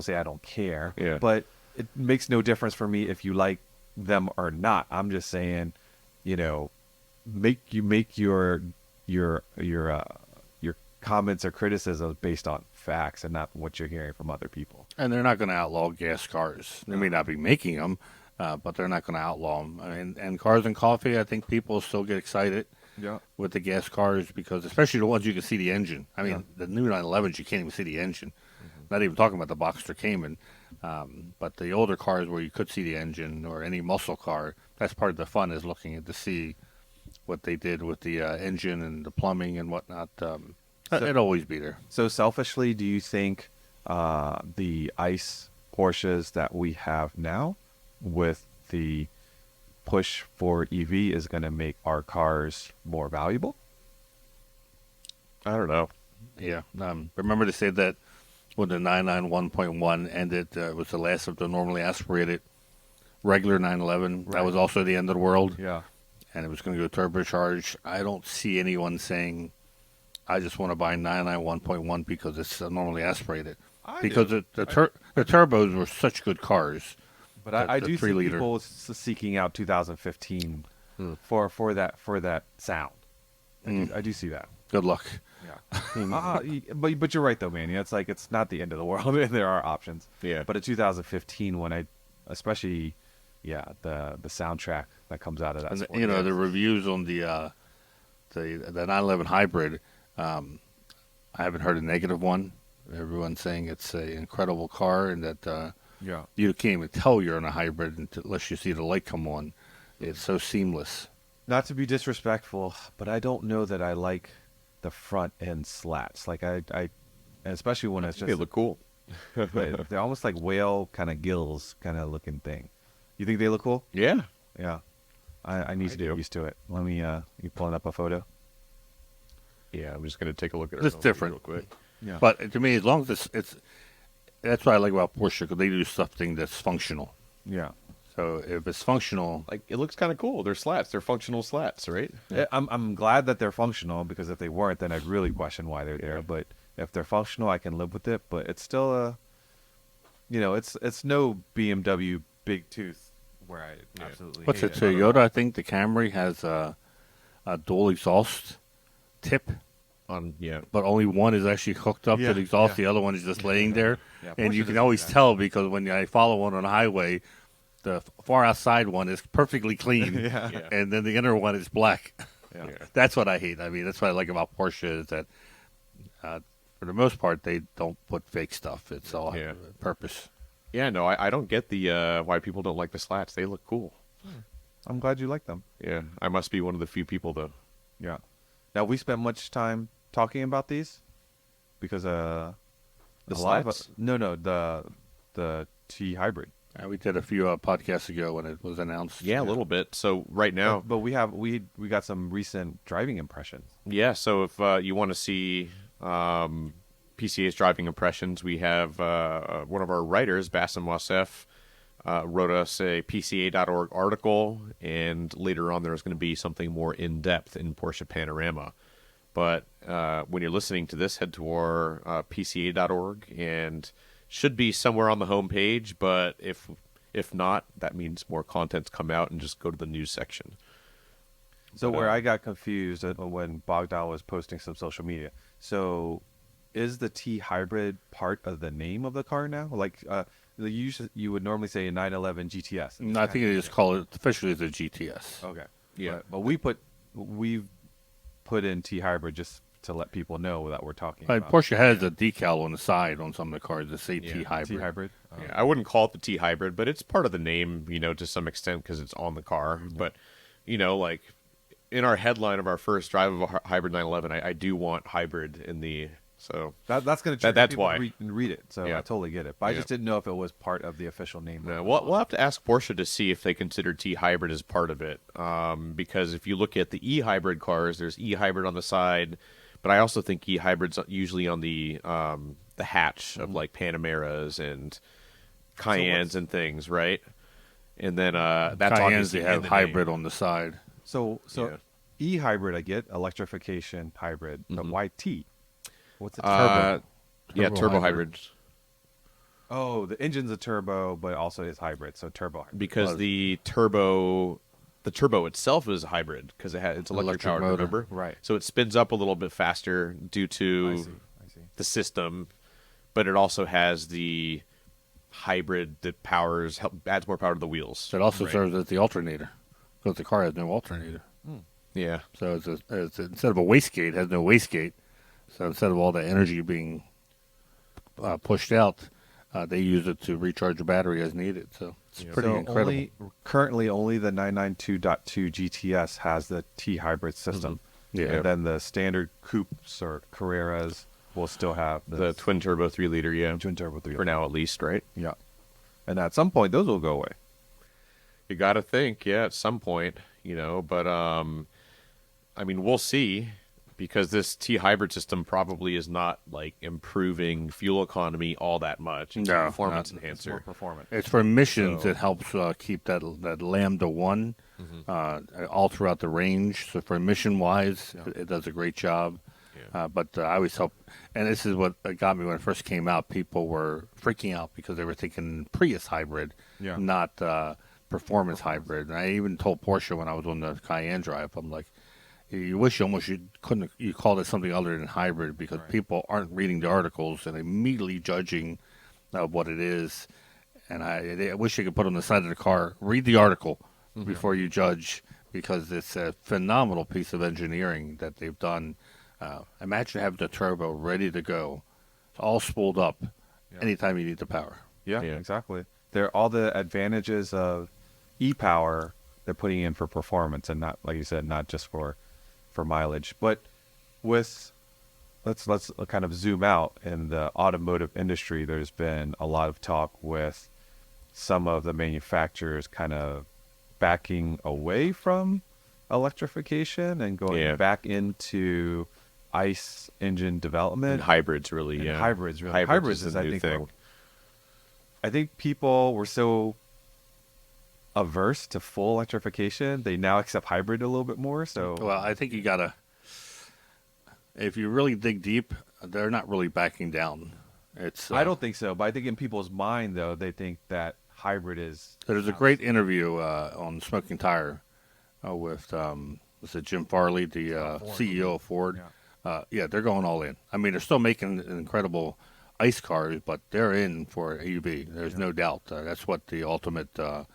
say I don't care. Yeah. But it makes no difference for me if you like them or not. I'm just saying, make your comments or criticisms based on facts and not what you're hearing from other people. And they're not going to outlaw gas cars. They may not be making them, but they're not going to outlaw them. And Cars and Coffee, I think people still get excited Yeah. with the gas cars because, especially the ones you can see the engine. I mean, the new 911s, you can't even see the engine. Not even talking about the Boxster Cayman. But the older cars where you could see the engine or any muscle car, that's part of the fun is looking at to see what they did with the engine and the plumbing and whatnot. It'd always be there. So selfishly, do you think the ICE Porsches that we have now with the push for EV is going to make our cars more valuable? I don't know. Yeah. Remember they said that when the 991.1 ended, it was the last of the normally aspirated regular 911. That was also the end of the world. Yeah. And it was going to go turbocharged. I don't see anyone saying, I just want to buy 991.1 because it's normally aspirated. Because the turbos were such good cars. But I do see 3-liter. people seeking out 2015 for that sound. I do see that. Good luck. Yeah. But you're right though, Manny. It's like it's not the end of the world. There are options. Yeah. But a 2015 when especially the soundtrack that comes out of that. And sport, the reviews on the 911 hybrid, I haven't heard a negative one. Everyone's saying it's an incredible car and that you can't even tell you're in a hybrid unless you see the light come on. It's so seamless. Not to be disrespectful, but I don't know that I like the front end slats. Like I especially when it's just They look cool. they're almost like whale kind of gills kind of looking thing. You think they look cool? Yeah. Yeah. I need to get used to it. Let me you pulling up a photo? Yeah, I'm just going to take a look at it. It's different. Real quick. Yeah. But to me, as long as it's that's what I like about Porsche because they do something that's functional. Yeah. So if it's functional, Like, it looks kind of cool. They're slats. They're functional slats, right? I'm glad that they're functional because if they weren't, then I'd really question why they're there. But if they're functional, I can live with it. But it's still it's no BMW big tooth where I absolutely what's hate it? Toyota, I think the Camry has a dual exhaust tip, but only one is actually hooked up to the exhaust. The other one is just laying there, Yeah, and Porsche you can doesn't always do that. tell because when I follow one on the highway, the far outside one is perfectly clean, and then the inner one is black. Yeah. That's what I hate. I mean, that's what I like about Porsche is that for the most part they don't put fake stuff. It's all purpose. Yeah, no, I don't get the why people don't like the slats. They look cool. I'm glad you like them. Yeah, I must be one of the few people, though. Yeah. Now we spent much time talking about these because The a lot of slats? the T hybrid. We did a few podcasts ago when it was announced. Yeah, a little bit. So right now, But we got some recent driving impressions. yeah. So if you want to see PCA's driving impressions, we have one of our writers, Bassem Wassef, wrote us a PCA.org article, and later on there's going to be something more in depth in Porsche Panorama. But when you're listening to this, head to our PCA.org and should be somewhere on the homepage. But if not, that means more content's come out, and just go to the news section. So where I got confused when Bogdan was posting some social media. So is the T hybrid part of the name of the car now? Like you would normally say a 911 GTS. No, I think they just call it officially the GTS. Okay. Yeah. But we've put in T hybrid just to let people know that we're talking about Porsche has a decal on the side on some of the cars that say T hybrid. T hybrid. Yeah, I wouldn't call it the T hybrid, but it's part of the name, to some extent because it's on the car. But, like in our headline of our first drive of a hybrid 911, I do want hybrid in the so That's going to that's people why. to read it. So Yeah. I totally get it. But I Yeah. just didn't know if it was part of the official name. No, we'll have to ask Porsche to see if they consider T hybrid as part of it. Because if you look at the E hybrid cars, there's E hybrid on the side, but I also think E hybrid's usually on the hatch of like Panameras and Cayennes and things, right? And then that's Cayennes, obviously they in have the hybrid name. on the side. So Yeah. E hybrid, I get electrification hybrid. But why T? What's a turbo? Yeah, Turbo turbo hybrid. hybrids. Oh, the engine's a turbo, but also is hybrid. So turbo hybrid. Because the turbo itself is a hybrid because it's electric powered, motor. remember? Right. So it spins up a little bit faster due to I see. the system, but it also has the hybrid that adds more power to the wheels. It also serves as the alternator because the car has no alternator. Yeah. So it's instead of a wastegate, it has no wastegate. So instead of all the energy being pushed out, they use it to recharge the battery as needed. So it's pretty incredible. Currently, only the 992.2 GTS has the T hybrid system. Yeah. And then the standard coupes or Carreras will still have The twin turbo 3-liter, yeah. twin turbo 3. For now, at least, right? Yeah. And at some point, those will go away. You got to think, yeah, at some point, but I mean, we'll see, because this T hybrid system probably is not like improving fuel economy all that much. It's a performance It's enhancer. more performance. It's for emissions. It helps keep that Lambda 1 all throughout the range. So for emission wise, it does a great job. Yeah. But I always help, and this is what got me when it first came out. People were freaking out because they were thinking Prius hybrid, not performance hybrid. And I even told Porsche when I was on the Cayenne drive, I'm like, you wish you called it something other than hybrid, because people aren't reading the articles and immediately judging what it is. And I wish you could put on the side of the car, read the article before you judge, because it's a phenomenal piece of engineering that they've done. Imagine having the turbo ready to go, it's all spooled up anytime you need the power. Yeah, exactly. They're all the advantages of e-power they're putting in for performance, and not, like you said, not just for mileage. But let's kind of zoom out. In the automotive industry, there's been a lot of talk with some of the manufacturers kind of backing away from electrification and going back into ICE engine development. And hybrids, really, and yeah. Hybrids is a I new thing. I think people were so averse to full electrification, they now accept hybrid a little bit more. So, well, I think you gotta, if you really dig deep, they're not really backing down. It's I don't think so, but I think in people's mind, though, they think that hybrid is. There's a great interview on Smoking Tire with was it Jim Farley, the CEO of Ford. Yeah, they're going all in. I mean, they're still making incredible ICE cars, but they're in for EV. There's no doubt. That's what the ultimate the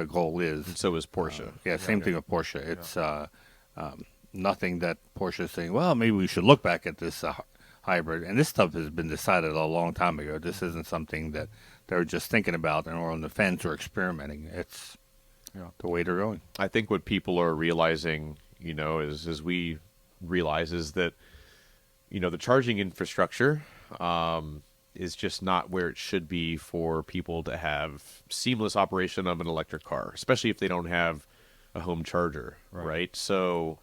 goal is. And so is Porsche. Same thing with Porsche. It's nothing that Porsche is saying, well, maybe we should look back at this hybrid. And this stuff has been decided a long time ago. This isn't something that they're just thinking about and or on the fence or experimenting. It's the way they're going. I think what people are realizing, as we realize, is that, the charging infrastructure is just not where it should be for people to have seamless operation of an electric car, especially if they don't have a home charger, right? So,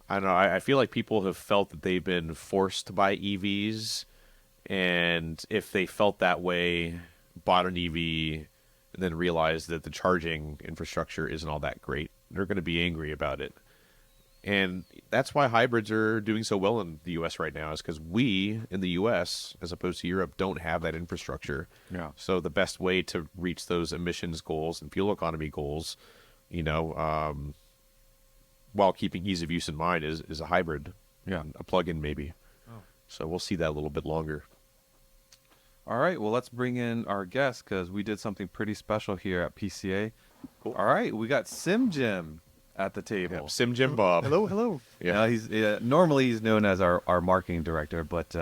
I don't know, I feel like people have felt that they've been forced to buy EVs, and if they felt that way, bought an EV, and then realized that the charging infrastructure isn't all that great, they're going to be angry about it. And that's why hybrids are doing so well in the U.S. right now, is because we, in the U.S., as opposed to Europe, don't have that infrastructure. Yeah. So the best way to reach those emissions goals and fuel economy goals, while keeping ease of use in mind, is a hybrid. Yeah. A plug-in maybe. Oh. So we'll see that a little bit longer. All right, well, let's bring in our guest, because we did something pretty special here at PCA. Cool. All right, we got Sim Jim at the table. Yep. Sim Jim Bob. Hello. Yeah, he's normally he's known as our marketing director, but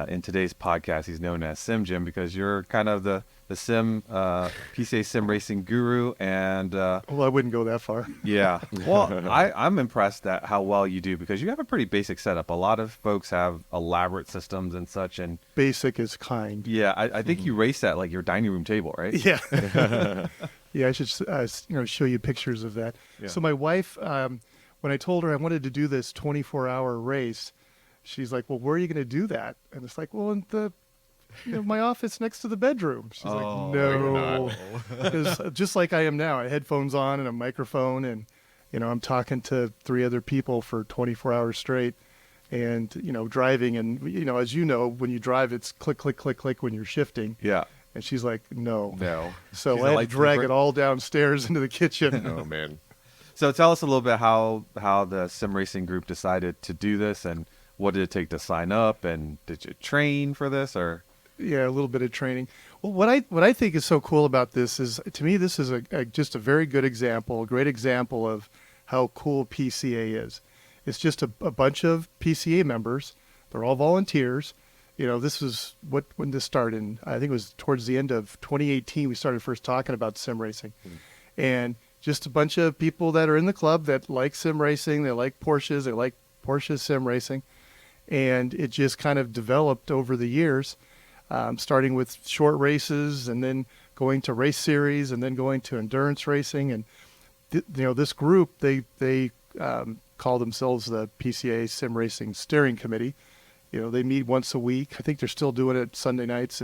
in today's podcast he's known as Sim Jim, because you're kind of the sim PCA sim racing guru. And well, I wouldn't go that far. Yeah, well, I'm impressed at how well you do, because you have a pretty basic setup. A lot of folks have elaborate systems and such, and Basic is kind. yeah, I think you race at like your dining room table, right? Yeah. Yeah, I should show you pictures of that. Yeah. So my wife, when I told her I wanted to do this 24-hour race, she's like, "Well, where are you going to do that?" And it's like, "Well, in the my office next to the bedroom." She's like, "No," because just like I am now, I had headphones on and a microphone, and I'm talking to 3 other people for 24 hours straight, and driving, and as when you drive, it's click, click, click, click when you're shifting. Yeah. And she's like, no. So She's I had like to drag it all downstairs into the kitchen. Oh, man. So tell us a little bit how the sim racing group decided to do this, and what did it take to sign up, and did you train for this, or? Yeah, a little bit of training. Well, what I think is so cool about this is, to me, this is just a very good example, a great example of how cool PCA is. It's just a bunch of PCA members. They're all volunteers. This was when this started. I think it was towards the end of 2018 we started first talking about sim racing. And just a bunch of people that are in the club that like sim racing, they like Porsches, they like Porsche sim racing. And it just kind of developed over the years, starting with short races and then going to race series and then going to endurance racing. And, this group, they call themselves the PCA Sim Racing Steering Committee. They meet once a week. I think they're still doing it Sunday nights.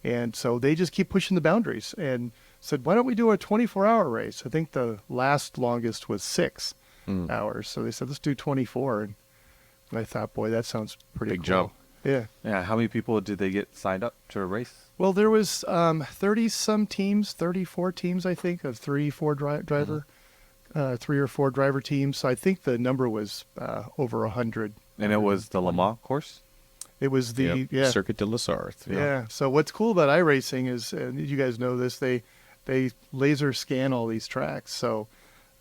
And so they just keep pushing the boundaries and said, why don't we do a 24-hour race? I think the last longest was 6 hours. So they said, let's do 24. And I thought, boy, that sounds pretty Big cool. jump. Yeah. Yeah. How many people did they get signed up to a race? Well, there was 30-some teams, 34 teams, I think, of 3 or 4 driver teams. So I think the number was over 100. And it was the Le Mans course? It was the Circuit de la Sarthe. Yeah. So what's cool about iRacing is, and you guys know this, they laser scan all these tracks. So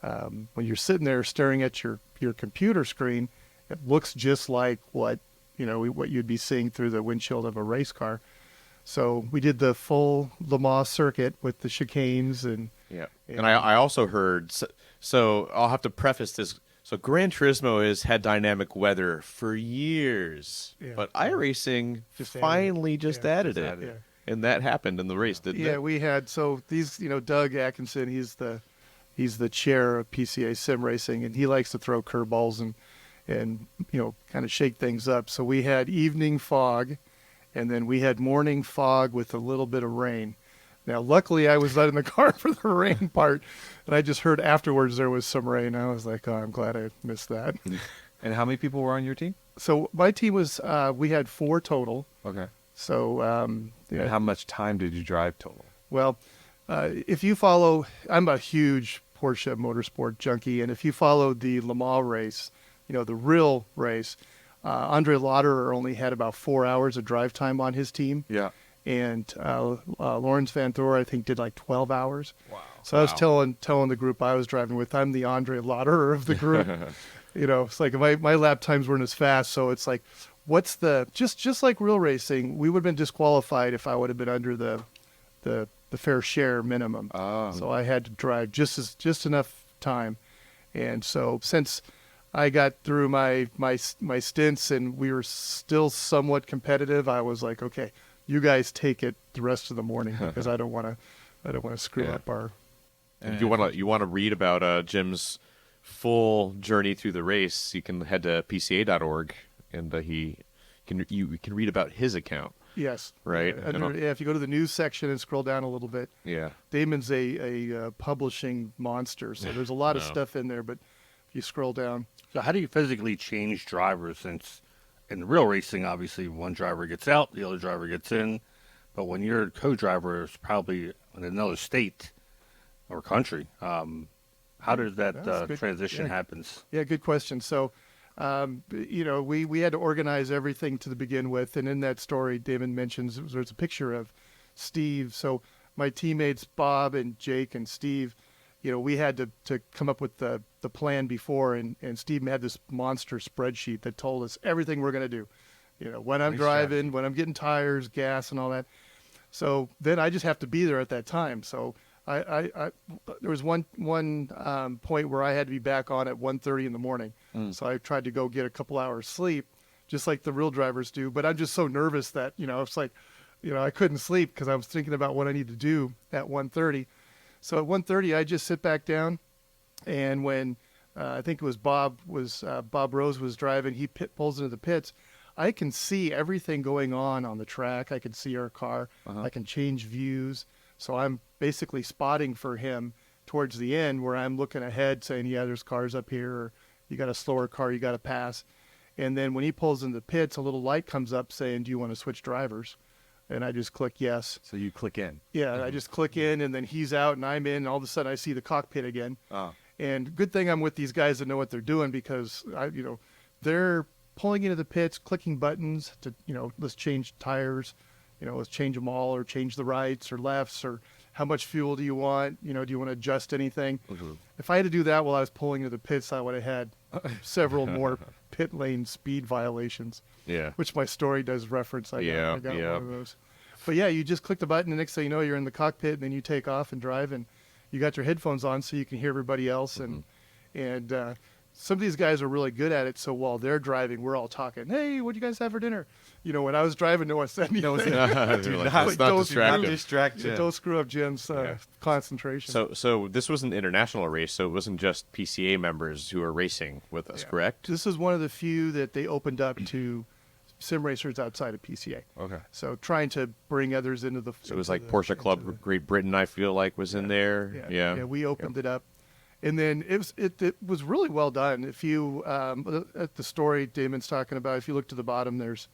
when you're sitting there staring at your computer screen, it looks just like what you'd be seeing through the windshield of a race car. So we did the full Le Mans circuit with the chicanes and I also heard. So I'll have to preface this. So Gran Turismo has had dynamic weather for years, but iRacing finally added it. Yeah. And that happened in the race, didn't it? Yeah, we had, so these, Doug Atkinson, he's the chair of PCA Sim Racing, and he likes to throw curveballs and kind of shake things up. So we had evening fog, and then we had morning fog with a little bit of rain. Now, luckily, I was not in the car for the rain part, and I just heard afterwards there was some rain. I was like, oh, I'm glad I missed that. And how many people were on your team? So my team was, we had 4 total. Okay. So, And how much time did you drive total? Well, if you follow, I'm a huge Porsche motorsport junkie, and if you followed the Le Mans race, the real race, Andre Lauderer only had about 4 hours of drive time on his team. Yeah. And Lawrence Van Thor, I think, did like 12 hours. Wow. So I was telling the group I was driving with, I'm the Andre Lauderer of the group. It's like my lap times weren't as fast, so it's like, what's the just like real racing, we would have been disqualified if I would have been under the fair share minimum. Oh. So I had to drive just enough time, and so since I got through my stints and we were still somewhat competitive, I was like, okay, you guys take it the rest of the morning because I don't want to screw up our. And if you want to read about Jim's full journey through the race, you can head to PCA.org and you can read about his account. Yes. Right. If you go to the news section and scroll down a little bit. Yeah. Damon's a publishing monster, so there's a lot of stuff in there. But if you scroll down. So how do you physically change drivers? Since in real racing, obviously one driver gets out, the other driver gets in. But when your co-driver is probably in another state or country, how does that transition happens? Yeah, good question. So, we had to organize everything to begin with. And in that story, Damon mentions there's a picture of Steve. So my teammates, Bob and Jake and Steve, we had to come up with the plan before. And Steve had this monster spreadsheet that told us everything we're going to do. When I'm driving, when I'm getting tires, gas, and all that. So then I just have to be there at that time. So I there was one point where I had to be back on at 1:30 in the morning. So I tried to go get a couple hours sleep, just like the real drivers do. But I'm just so nervous that, it's like, I couldn't sleep because I was thinking about what I need to do at 1:30. So at 1:30, I just sit back down. And when I think it was Bob Rose was driving, he pulls into the pits. I can see everything going on the track. I can see our car. I can change views. So I'm basically spotting for him towards the end where I'm looking ahead saying, yeah, there's cars up here, or you got a slower car you got to pass. And then when he pulls in the pits, a little light comes up saying, do you want to switch drivers? And I just click yes. So you click in. Yeah, I just click in, and then he's out and I'm in, and all of a sudden I see the cockpit again. Oh. And good thing I'm with these guys that know what they're doing, because they're pulling into the pits, clicking buttons to, let's change tires, let's change them all, or change the rights or lefts, or how much fuel do you want? Do you want to adjust anything? Mm-hmm. If I had to do that while I was pulling into the pits, I would have had several more pit lane speed violations. Yeah. Which my story does reference. I got one of those. But yeah, you just click the button, and next thing you know, you're in the cockpit, and then you take off and drive, and you got your headphones on so you can hear everybody else. And some of these guys are really good at it. So while they're driving, we're all talking. Hey, what do you guys have for dinner? When I was driving, no one said anything. Don't distract Jim. Don't screw up Jim's concentration. So this was an international race, so it wasn't just PCA members who were racing with us, correct? This is one of the few that they opened up to sim racers outside of PCA. Okay. So trying to bring others into the. So it was like Porsche Club Great Britain, I feel like, was in there. Yeah, we opened it up. And then it was really well done. If you at the story Damon's talking about, if you look to the bottom, there's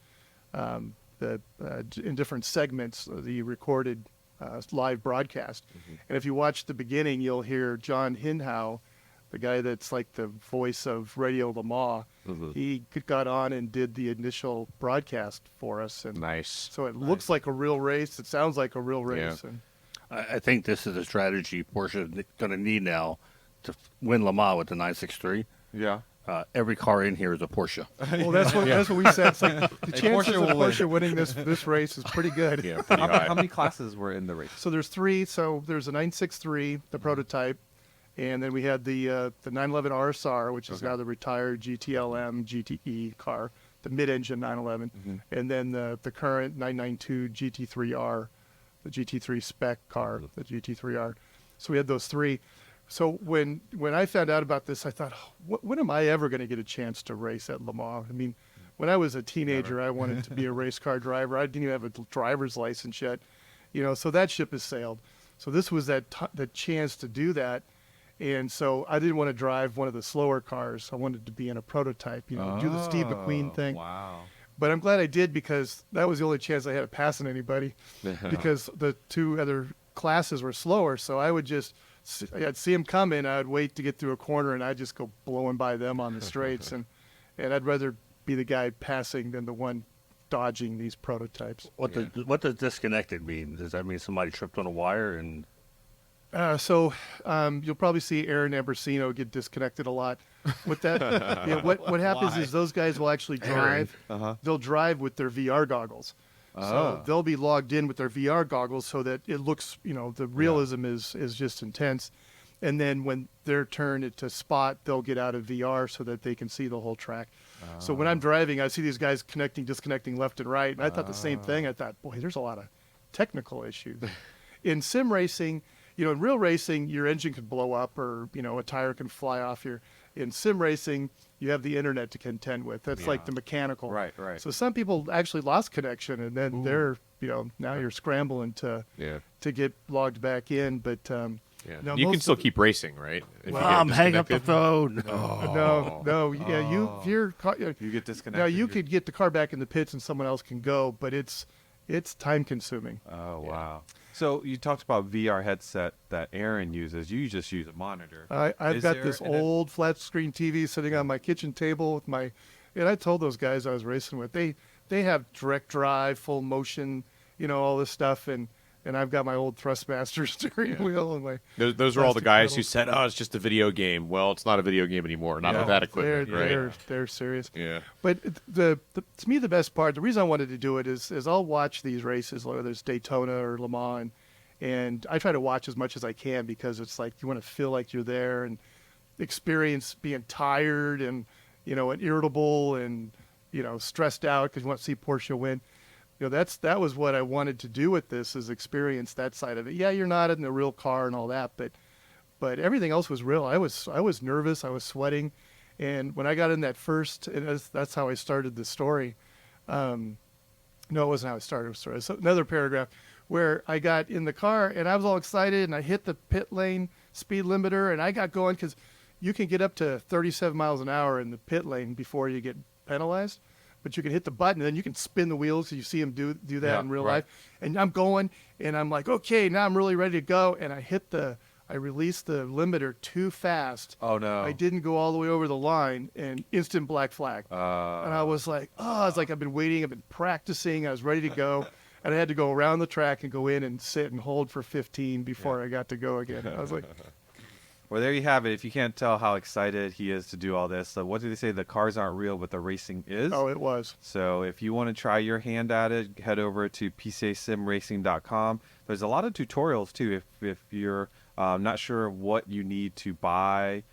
in different segments the recorded live broadcast. And if you watch the beginning, you'll hear John Hinhow, the guy that's like the voice of Radio Le Mans. He got on and did the initial broadcast for us. And nice. So it looks like a real race. It sounds like a real race. Yeah. And I think this is a strategy Porsche is going to need now to win Le Mans with the 963. Yeah. Every car in here is a Porsche. Well, that's what we said. It's like the chances Porsche of will Porsche winning this race is pretty good. Yeah, pretty high. How many classes were in the race? So there's 3. So there's a 963, the prototype, and then we had the 911 RSR, which is now the retired GTLM GTE car, the mid-engine 911, and then the current 992 GT3R, the GT3 spec car, the GT3R. So we had those 3. So when I found out about this, I thought, when am I ever going to get a chance to race at Le Mans? I mean, when I was a teenager, I wanted to be a race car driver. I didn't even have a driver's license yet, so that ship has sailed. So this was the chance to do that. And so I didn't want to drive one of the slower cars. I wanted to be in a prototype, do the Steve McQueen thing. Wow. But I'm glad I did, because that was the only chance I had of passing anybody, because the 2 other classes were slower. So I'd see them coming, I'd wait to get through a corner, and I'd just go blowing by them on the straights. and I'd rather be the guy passing than the one dodging these prototypes. What does disconnected mean? Does that mean somebody tripped on a wire? And So you'll probably see Aaron Ambrosino get disconnected a lot with that. What happens is those guys will actually drive. They'll drive with their VR goggles. So they'll be logged in with their VR goggles so that it looks, the realism is just intense. And then when their turn to spot, they'll get out of VR so that they can see the whole track. So when I'm driving, I see these guys disconnecting left and right. And I thought the same thing. I thought, boy, there's a lot of technical issues. In sim racing, in real racing, your engine could blow up, or, a tire can fly off your. In sim racing, you have the internet to contend with. That's like the mechanical. Right. So some people actually lost connection, and then they're, now you're scrambling to get logged back in. But no, you can still keep racing, right? Mom, hang up the phone. No. Yeah, you get disconnected. Now you could get the car back in the pits, and someone else can go, but it's time consuming. Oh wow. So you talked about VR headset that Aaron uses. You just use a monitor. I've got this old flat screen TV sitting on my kitchen table with and I told those guys I was racing with, they have direct drive, full motion, all this stuff, and I've got my old Thrustmaster steering wheel and my. Those are all the guys who said, "Oh, it's just a video game." Well, it's not a video game anymore. Not with that equipment, right? They're serious. Yeah. But to me, the best part, the reason I wanted to do it is I'll watch these races, whether it's Daytona or Le Mans, and I try to watch as much as I can, because it's like you want to feel like you're there and experience being tired and and irritable and stressed out because you want to see Porsche win. That was what I wanted to do with this, is experience that side of it. Yeah, you're not in the real car and all that, but everything else was real. I was nervous, I was sweating, and when I got in that first, and that's how I started the story. No, it wasn't how I started the story. So another paragraph where I got in the car and I was all excited, and I hit the pit lane speed limiter, and I got going, because you can get up to 37 miles an hour in the pit lane before you get penalized. But you can hit the button, and then you can spin the wheels. So you see them do that in real life. And I'm going, and I'm like, okay, now I'm really ready to go. And I released the limiter too fast. Oh no! I didn't go all the way over the line, and instant black flag. And I was like, I've been waiting, I've been practicing, I was ready to go. And I had to go around the track and go in and sit and hold for 15 before I got to go again. I was like, Well, there you have it. If you can't tell how excited he is to do all this, so what did they say? The cars aren't real, but the racing is. oh, it was. So if you want to try your hand at it, head over to PCASimRacing.com. There's a lot of tutorials too. If you're not sure what you need to buy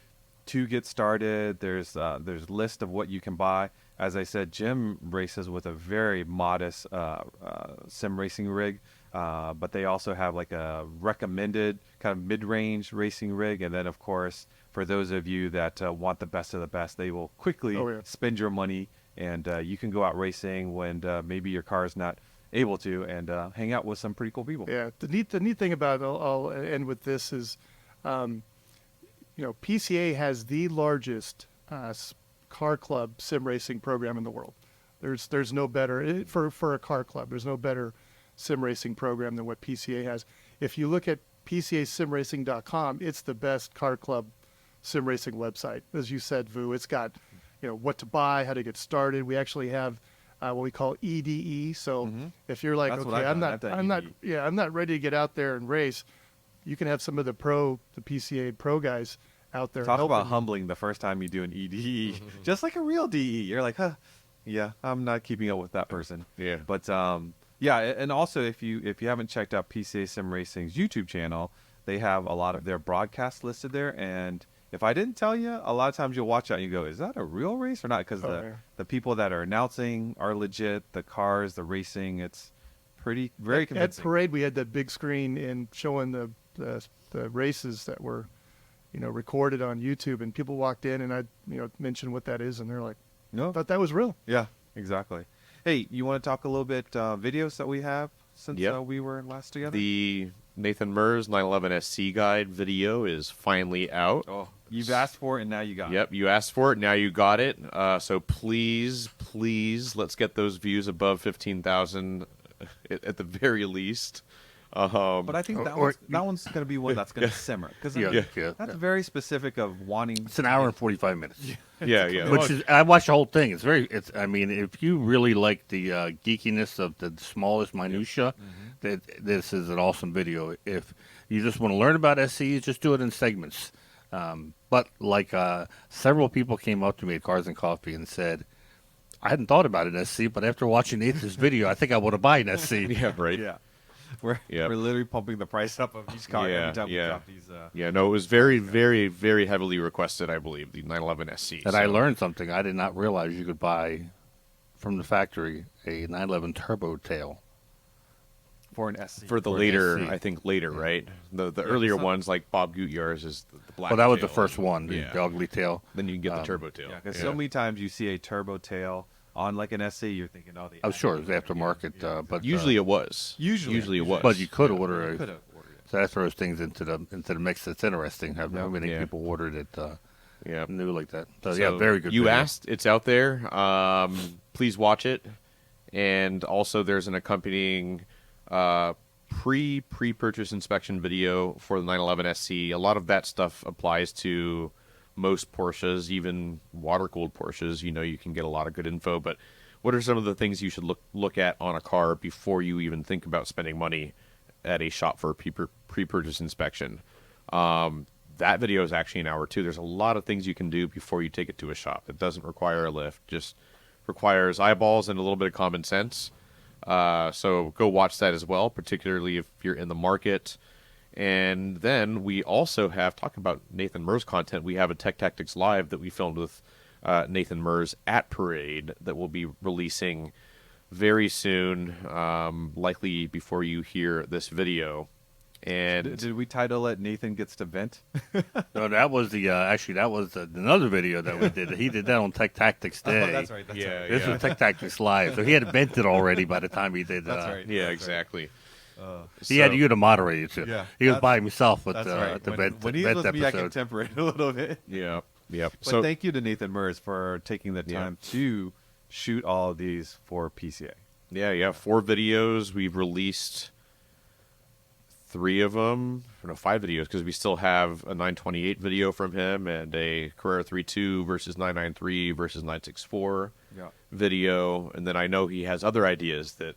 to get started, there's a list of what you can buy. As I said, Jim races with a very modest sim racing rig, but they also have like a recommended kind of mid-range racing rig. And then, of course, for those of you that want the best of the best, they will quickly spend your money, and you can go out racing when maybe your car is not able to, and hang out with some pretty cool people. Yeah, the neat thing about it, I'll end with this is, PCA has the largest car club sim racing program in the world. There's no better for a car club. There's no better sim racing program than what PCA has. If you look at PCASimRacing.com, it's the best car club sim racing website. As you said, Vu, it's got what to buy, how to get started. We actually have what we call EDE. So if you're like, That's what okay, I've I'm done. not ready to get out there and race, you can have some of the PCA pro guys out there. Talk helping about you. humbling the first time you do an EDE, just like a real DE. You're like, huh, yeah, I'm not keeping up with that person. Yeah. But yeah, and also if you haven't checked out PCA Sim Racing's YouTube channel, they have a lot of their broadcasts listed there. And if I didn't tell you, a lot of times you'll watch that and you go, is that a real race or not? Because the people that are announcing are legit. The cars, the racing, it's very convincing. At Parade, we had that big screen and showing the races that were recorded on YouTube, and people walked in and I mentioned what that is, and they're like, No, I thought that was real. yeah, exactly. Hey, you want to talk a little bit videos that we have since Yep. we were last together? The Nathan Mers 911 SC guide video is finally out. Oh, you've asked for it and now you got it. Yep, you asked for it, now you got it. So please, let's get those views above 15,000 at the very least. But I think that one's going to be one that's going to simmer, because that's very specific of wanting. It's an hour and 45 minutes. Yeah. Which is, I watched the whole thing. I mean, if you really like the geekiness of the smallest minutia, this is an awesome video. If you just want to learn about SCs, just do it in segments. But like several people came up to me at Cars and Coffee and said, I hadn't thought about an SC, but after watching Nathan's video, I think I want to buy an SC. Yeah, right. Yeah. We're literally pumping the price up of each car every time we drop these. No, it was very, very, very heavily requested, I believe, the 911 SC. And I learned something. I did not realize you could buy from the factory a 911 Turbo Tail. For an SC. For the For an later, SC. I think later, right? The earlier ones, like Bob Gutjahr's, is the black Well, that was tail. the first one, the ugly tail. Then you can get the turbo tail. Yeah, because so many times you see a turbo tail on like an SC, you're thinking, oh, I'm sure it was aftermarket, but Usually it was. Usually it was. But you could order you it. could have ordered it. So that throws things into the mix. That's interesting. How many Yeah. people ordered it Yeah. new like that. So, So yeah, very good. You video. asked. It's out there. Please watch it. And also there's an accompanying pre-purchase inspection video for the 911 SC. A lot of that stuff applies to most Porsches, even water-cooled Porsches. You can get a lot of good info. But what are some of the things you should look at on a car before you even think about spending money at a shop for a pre-purchase inspection? That video is actually an hour too. There's a lot of things you can do before you take it to a shop. It doesn't require a lift, just requires eyeballs and a little bit of common sense. So go watch that as well, particularly if you're in the market. And then we also have, talking about Nathan Mers content, we have a Tech Tactics Live that we filmed with Nathan Mers at Parade that will be releasing very soon, likely before you hear this video. And Did we title it "Nathan Gets to Vent"? No, that was the another video that we did. He did that on Tech Tactics Day. Oh, that's right. That's right. This was Tech Tactics Live, so he had vented already by the time he did. That's right. yeah, exactly. He had you to moderate it too. Yeah, he was that's- by himself with That's the right. When he's vent with me, I can episode. temperate a little bit. Yeah. But So thank you to Nathan Mers for taking the time to shoot all of these for PCA. yeah, 4 videos. We've released 3 of them. No, 5 videos, because we still have a 928 video from him and a Carrera 3.2 versus 993 versus 964 video. And then I know he has other ideas that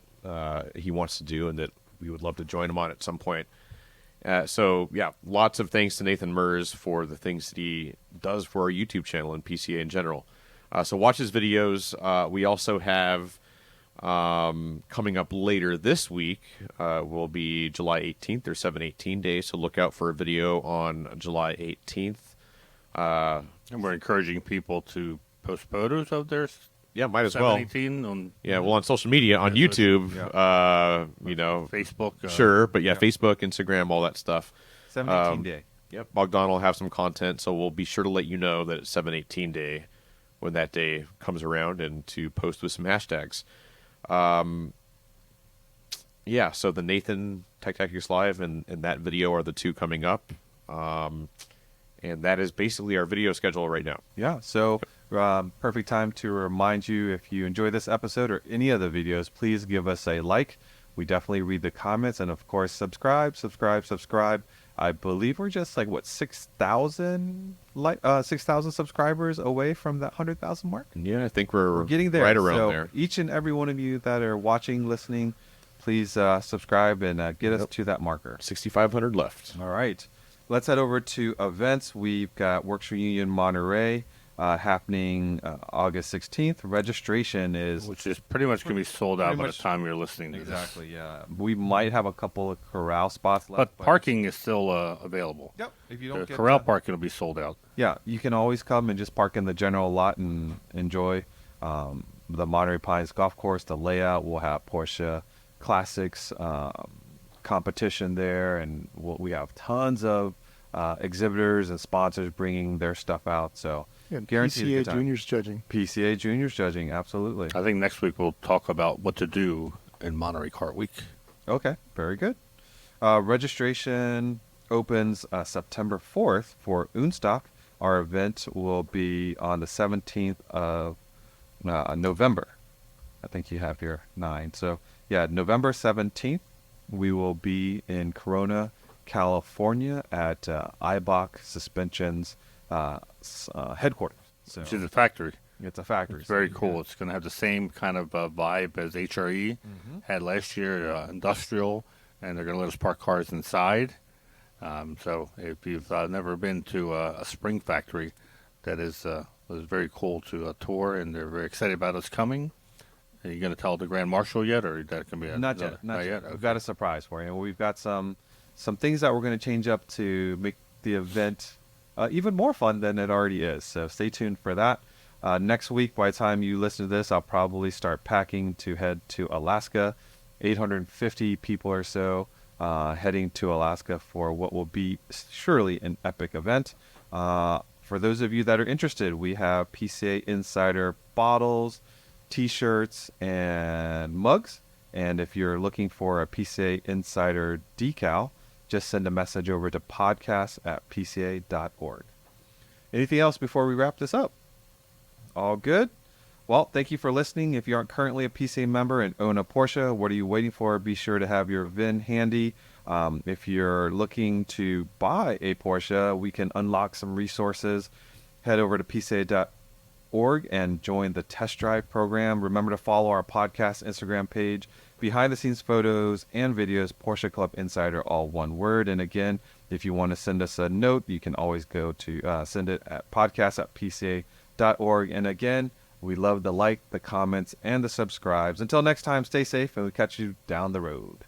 he wants to do, and that we would love to join him on at some point. So yeah, lots of thanks to Nathan Mers for the things that he does for our YouTube channel and PCA in general. So watch his videos. We also have coming up later this week will be July 18th or 7/18 day. So look out for a video on July 18th. And we're encouraging people to post photos of their might as well. 7/18 on on social media, on YouTube, Facebook. Sure, but Facebook, Instagram, all that stuff. 7/18 day. Yep, Bogdan will have some content, so we'll be sure to let you know that it's 7/18 day when that day comes around, and to post with some hashtags. So the Nathan Tech Tactics Live and that video are the two coming up. And that is basically our video schedule right now. Yeah, so perfect time to remind you, if you enjoy this episode or any of the videos, please give us a like. We definitely read the comments, and of course, subscribe. I believe we're just 6,000 subscribers away from that 100,000 mark. Yeah, I think we're getting there. Right around so there. Each and every one of you that are watching, listening, please subscribe and get us to that marker. 6,500 left. All right. Let's head over to events. We've got Works Reunion Monterey happening August 16th. Registration is... Which is pretty much going to be sold out by the time you're listening to this. Exactly, yeah. We might have a couple of corral spots left. But parking is still available. Yep. If you don't the corral parking will be sold out. Yeah, you can always come and just park in the general lot and enjoy the Monterey Pines Golf Course, the layout. We'll have Porsche Classics competition there, and we have tons of exhibitors and sponsors bringing their stuff out. So guaranteed PCA Juniors judging. PCA Juniors judging, absolutely. I think next week we'll talk about what to do in Monterey Kart Week. Okay, very good. Registration opens September 4th for Unstock. Our event will be on the 17th of November. I think you have here 9. So yeah, November 17th. We will be in Corona, California at Eibach Suspension's headquarters. So Which is a factory. It's a factory. It's very cool. It's going to have the same kind of vibe as HRE had last year, industrial, and they're going to let us park cars inside. So if you've never been to a spring factory, that is was very cool to tour, and they're very excited about us coming. Are you going to tell the Grand Marshal yet, or that can be not yet? Not yet. Okay. We've got a surprise for you. We've got some things that we're going to change up to make the event even more fun than it already is. So stay tuned for that. Next week, by the time you listen to this, I'll probably start packing to head to Alaska. 850 people or so heading to Alaska for what will be surely an epic event. For those of you that are interested, we have PCA Insider bottles, T-shirts, and mugs. And if you're looking for a PCA Insider decal, just send a message over to podcast@pca.org. Anything else before we wrap this up? All good? Well, thank you for listening. If you aren't currently a PCA member and own a Porsche, what are you waiting for? Be sure to have your VIN handy. If you're looking to buy a Porsche, we can unlock some resources. Head over to pca.org and join the test drive program. Remember to follow our podcast Instagram page. Behind the scenes photos and videos, Porsche Club Insider, all one word. And again, if you want to send us a note, you can always go to send it at podcast@pca.org. And again, we love the like, the comments, and the subscribes. Until next time, stay safe, and we'll catch you down the road.